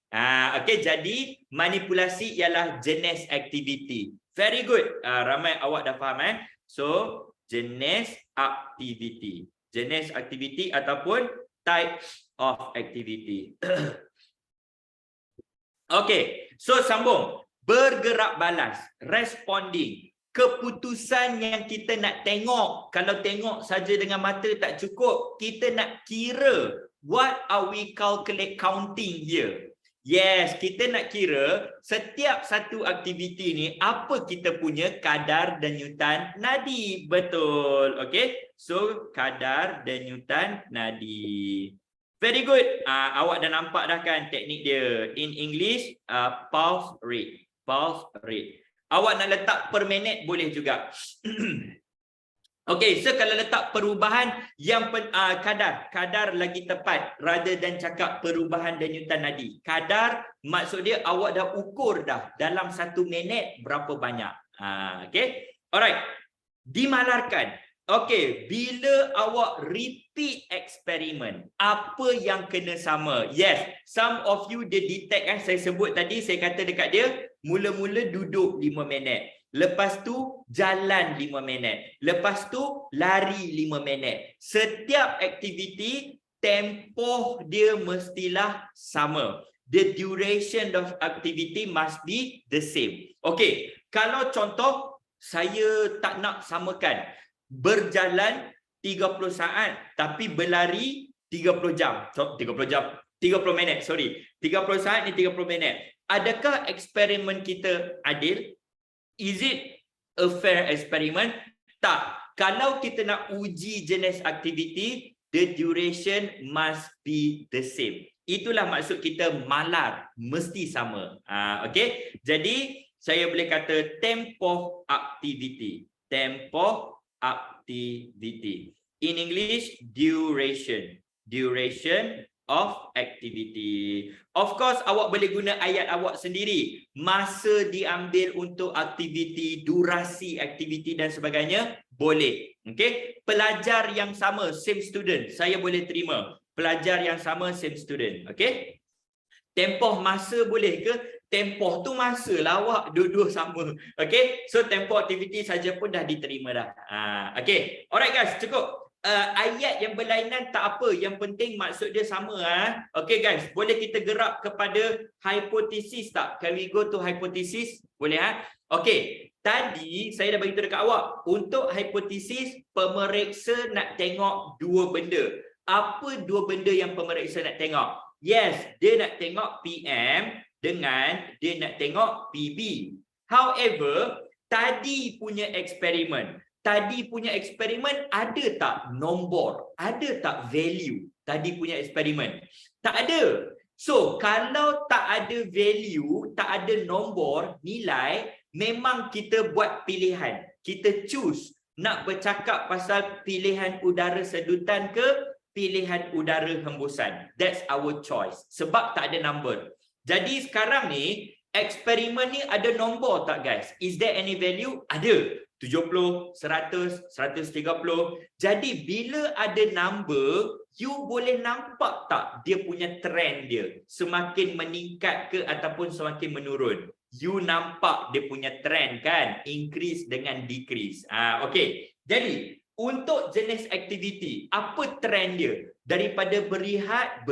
Okay, jadi manipulasi ialah jenis aktiviti. Very good. Ramai awak dah faham So, jenis aktiviti. Jenis aktiviti ataupun type of activity. Okay, so sambung. Bergerak balas, responding. Keputusan yang kita nak tengok. Kalau tengok saja dengan mata tak cukup, kita nak kira. What are we counting here? Yes, kita nak kira setiap satu aktiviti ni apa kita punya kadar denyutan nadi. Betul. Okay. So, kadar denyutan nadi. Very good. Awak dah nampak dah kan teknik dia. In English, pulse rate. Pulse rate. Awak nak letak per minit boleh juga. Okay, so kalau letak perubahan yang kadar lagi tepat rather than cakap perubahan denyutan nadi. Kadar maksud dia awak dah ukur dah dalam 1 minit berapa banyak. Okay, alright. Dimalarkan. Okay, bila awak repeat eksperimen, apa yang kena sama? Yes, some of you dia detect saya sebut tadi, saya kata dekat dia, mula-mula duduk 5 minit. Lepas tu jalan 5 minit. Lepas tu lari 5 minit. Setiap aktiviti tempoh dia mestilah sama. The duration of activity must be the same. Okay, kalau contoh saya tak nak samakan. Berjalan 30 saat tapi berlari 30 jam. 30 minit, sorry. 30 saat ni 30 minit. Adakah eksperimen kita adil? Is it a fair experiment? Tak. Kalau kita nak uji jenis aktiviti, the duration must be the same. Itulah maksud kita malar, mesti sama. Okay. Jadi, saya boleh kata tempoh aktiviti. Tempoh aktiviti. In English, duration. Duration of activity. Of course, awak boleh guna ayat awak sendiri. Masa diambil untuk aktiviti, durasi aktiviti dan sebagainya, boleh. Okay? Pelajar yang sama, same student, saya boleh terima. Pelajar yang sama, same student. Okay? Tempoh masa boleh ke? Tempoh tu masa lah awak, dua-dua sama. Okay? So, tempoh aktiviti saja pun dah diterima dah. Okay? Alright guys, cukup. Ayat yang berlainan tak apa, yang penting maksud dia sama. Okay guys, boleh kita gerak kepada hipotesis tak? Can we go to hypothesis? Boleh Okay, Tadi saya dah beritahu dekat awak, untuk hipotesis pemeriksa nak tengok dua benda. Apa dua benda yang pemeriksa nak tengok? Yes, dia nak tengok PM dengan dia nak tengok PB. However, tadi punya eksperimen ada tak nombor? Ada tak value? Tadi punya eksperimen tak ada. So, kalau tak ada value, tak ada nombor, nilai, memang kita buat pilihan. Kita choose nak bercakap pasal pilihan udara sedutan ke pilihan udara hembusan. That's our choice. Sebab tak ada number. Jadi sekarang ni, eksperimen ni ada nombor tak guys? Is there any value? Ada. 70, 100, 130. Jadi bila ada number, you boleh nampak tak dia punya trend dia? Semakin meningkat ke ataupun semakin menurun? You nampak dia punya trend kan? Increase dengan decrease. Okay. Jadi, untuk jenis aktiviti, apa trend dia? Daripada berehat,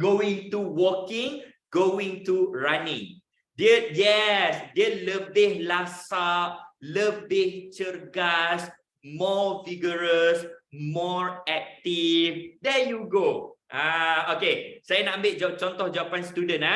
going to walking, going to running. Dia lebih lasak, lebih cergas, more vigorous, more active. There you go. Okay, saya nak ambil contoh jawapan student.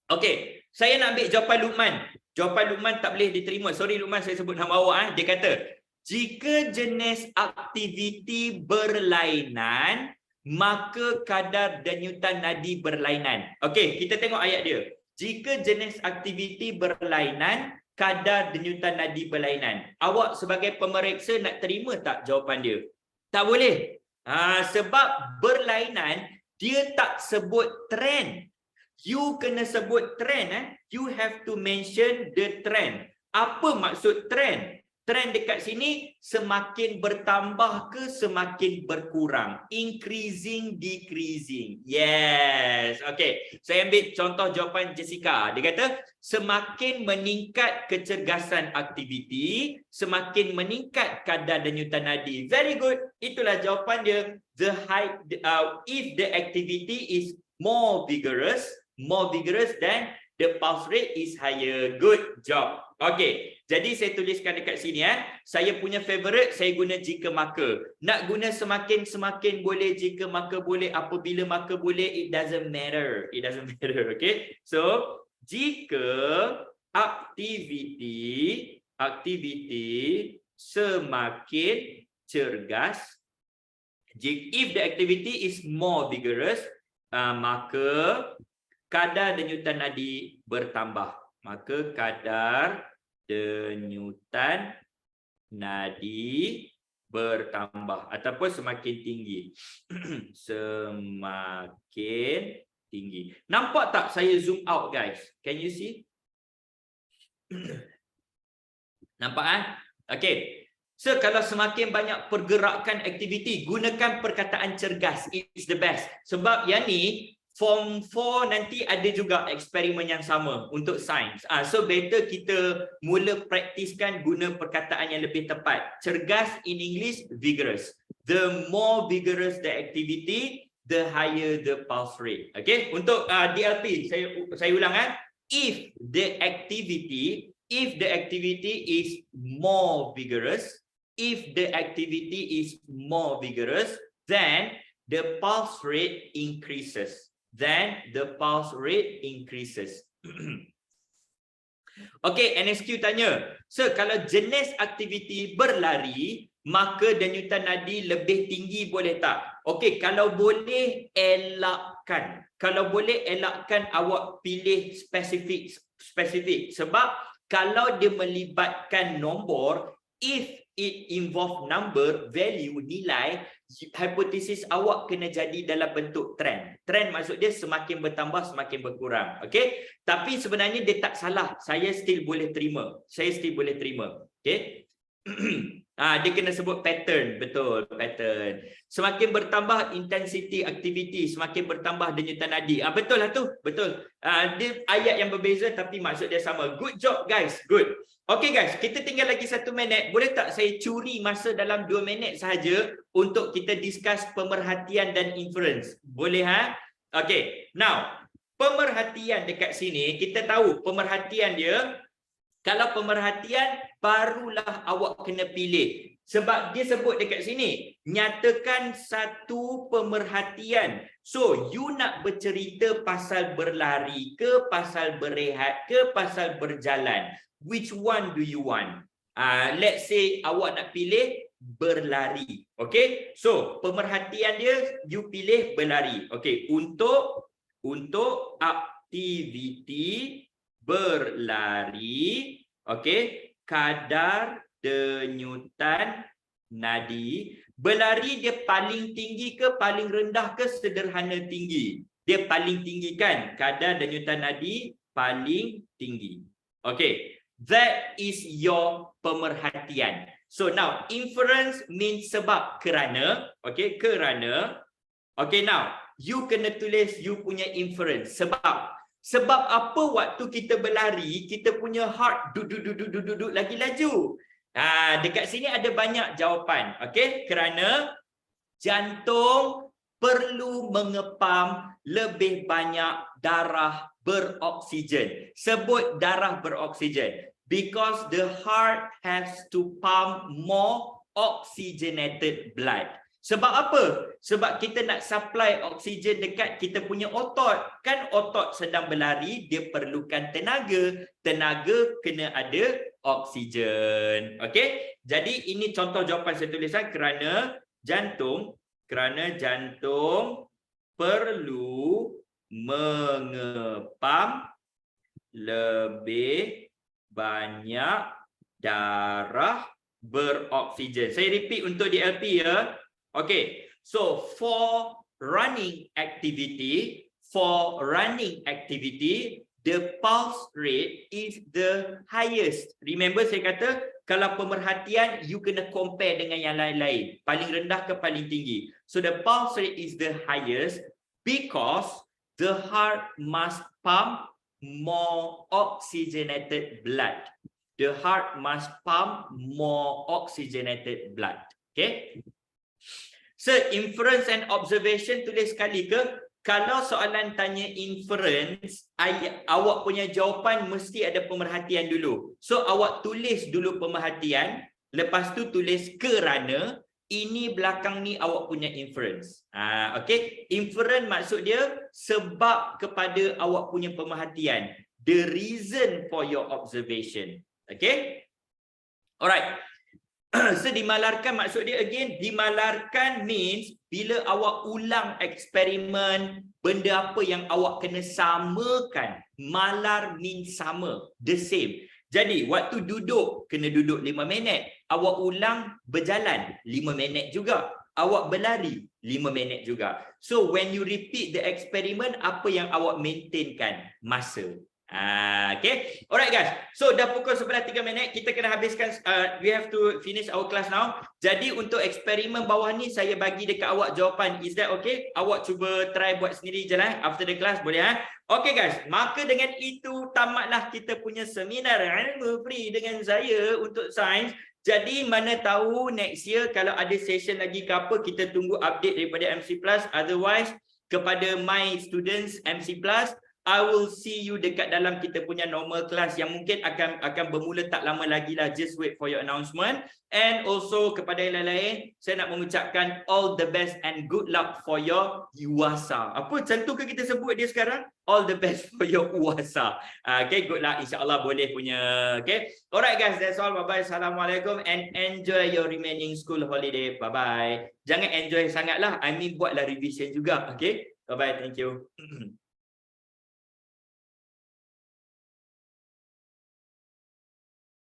Okay, saya nak ambil jawapan Luqman. Jawapan Luqman tak boleh diterima. Sorry Luqman, saya sebut nama awak. Dia kata, jika jenis aktiviti berlainan, maka kadar denyutan nadi berlainan. Okay, kita tengok ayat dia. Jika jenis aktiviti berlainan, kadar denyutan nadi berlainan. Awak sebagai pemeriksa nak terima tak jawapan dia? Tak boleh. Sebab berlainan, dia tak sebut trend. You kena sebut trend. You have to mention the trend. Apa maksud trend? Trend dekat sini semakin bertambah ke semakin berkurang? Increasing, decreasing. Yes. Okay. Saya ambil contoh jawapan Jessica. Dia kata, semakin meningkat kecergasan aktiviti, semakin meningkat kadar denyutan nadi. Very good. Itulah jawapan dia. If the activity is more vigorous than the pulse rate is higher. Good job. Okay, jadi saya tuliskan dekat sini. Saya punya favorite, saya guna jika maka. Nak guna semakin boleh, jika maka boleh, apabila maka boleh, it doesn't matter. It doesn't matter, okay? So, jika aktiviti semakin cergas, if the activity is more vigorous, maka kadar denyutan nadi bertambah. Maka kadar denyutan nadi bertambah ataupun semakin tinggi. Semakin tinggi. Nampak tak saya zoom out guys? Can you see? Nampak Okay. So kalau semakin banyak pergerakan aktiviti, gunakan perkataan cergas. It's the best. Sebab yang ni Form 4 nanti ada juga eksperimen yang sama untuk sains. So better kita mula praktiskan guna perkataan yang lebih tepat. Cergas in English, vigorous. The more vigorous the activity, the higher the pulse rate. Okay, untuk DLP saya ulang If the activity is more vigorous, then the pulse rate increases. Okay, NSQ tanya. So, kalau jenis aktiviti berlari, maka denyutan nadi lebih tinggi boleh tak? Okay, kalau boleh elakkan. Kalau boleh elakkan, awak pilih spesifik. Sebab kalau dia melibatkan nombor, if it involve number, value, nilai, hipotesis awak kena jadi dalam bentuk trend. Trend maksud dia semakin bertambah, semakin berkurang. Okay? Tapi sebenarnya dia tak salah. Saya still boleh terima. Okay? Dia kena sebut pattern. Betul, pattern. Semakin bertambah intensity aktiviti, semakin bertambah denyutan nadi. Betul lah tu. Betul. Dia ayat yang berbeza tapi maksud dia sama. Good job guys. Good. Okay guys, kita tinggal lagi 1 minit. Boleh tak saya curi masa dalam 2 minit sahaja untuk kita discuss pemerhatian dan inference? Boleh Okay. Now, pemerhatian dekat sini, kita tahu pemerhatian dia Kalau pemerhatian, barulah awak kena pilih. Sebab dia sebut dekat sini, nyatakan satu pemerhatian. So, you nak bercerita pasal berlari ke, pasal berehat ke, pasal berjalan. Which one do you want? Let's say awak nak pilih berlari. Okay, so pemerhatian dia, you pilih berlari. Okay, untuk aktiviti berlari, okey, kadar denyutan nadi. Berlari dia paling tinggi ke paling rendah ke sederhana tinggi? Dia paling tinggi kan? Kadar denyutan nadi paling tinggi. Okey, that is your pemerhatian. So now inference means sebab, kerana, okey, kerana. Okey, now you kena tulis you punya inference. Sebab apa waktu kita berlari, kita punya heart duduk lagi laju? Dekat sini ada banyak jawapan. Okey, kerana jantung perlu mengepam lebih banyak darah beroksigen. Sebut darah beroksigen. Because the heart has to pump more oxygenated blood. Sebab apa? Sebab kita nak supply oksigen dekat kita punya otot. Kan otot sedang berlari, dia perlukan tenaga. Tenaga kena ada oksigen. Okey? Jadi ini contoh jawapan saya tulisan, kerana jantung perlu mengepam lebih banyak darah beroksigen. Saya repeat untuk di LP ya. Okay, so for running activity, the pulse rate is the highest. Remember saya kata, kalau pemerhatian, you kena compare dengan yang lain-lain. Paling rendah ke paling tinggi. So the pulse rate is the highest because the heart must pump more oxygenated blood. The heart must pump more oxygenated blood. Okay? So, inference and observation tulis sekali ke? Kalau soalan tanya inference, awak punya jawapan mesti ada pemerhatian dulu. So, awak tulis dulu pemerhatian, lepas tu tulis kerana, ini belakang ni awak punya inference. Okay? Inference maksud dia sebab kepada awak punya pemerhatian. The reason for your observation. Okay? Alright. So dimalarkan maksud dia again, dimalarkan means bila awak ulang eksperimen, benda apa yang awak kena samakan. Malar means sama, the same. Jadi waktu duduk, kena duduk 5 minit. Awak ulang berjalan 5 minit juga. Awak berlari 5 minit juga. So when you repeat the experiment, apa yang awak maintainkan? Masa. Okay, alright guys, so dah pukul 11.03, kita kena habiskan, we have to finish our class now. Jadi untuk eksperimen bawah ni saya bagi dekat awak jawapan. Is that okay? Awak cuba try buat sendiri je lah after the class, boleh ha? Okay guys, maka dengan itu tamatlah kita punya seminar ilmu free dengan saya untuk sains. Jadi mana tahu next year kalau ada session lagi ke apa, kita tunggu update daripada MC Plus. Otherwise kepada my students MC Plus, I will see you dekat dalam kita punya normal class yang mungkin akan bermula tak lama lagi lah. Just wait for your announcement. And also kepada yang lain-lain, saya nak mengucapkan all the best and good luck for your UASA. Apa macam tu ke kita sebut dia sekarang? All the best for your UASA. Okay, good luck. InsyaAllah boleh punya. Okay. Alright guys, that's all. Bye-bye. Assalamualaikum and enjoy your remaining school holiday. Bye-bye. Jangan enjoy sangat lah. I mean buatlah revision juga. Okay. Bye-bye. Thank you.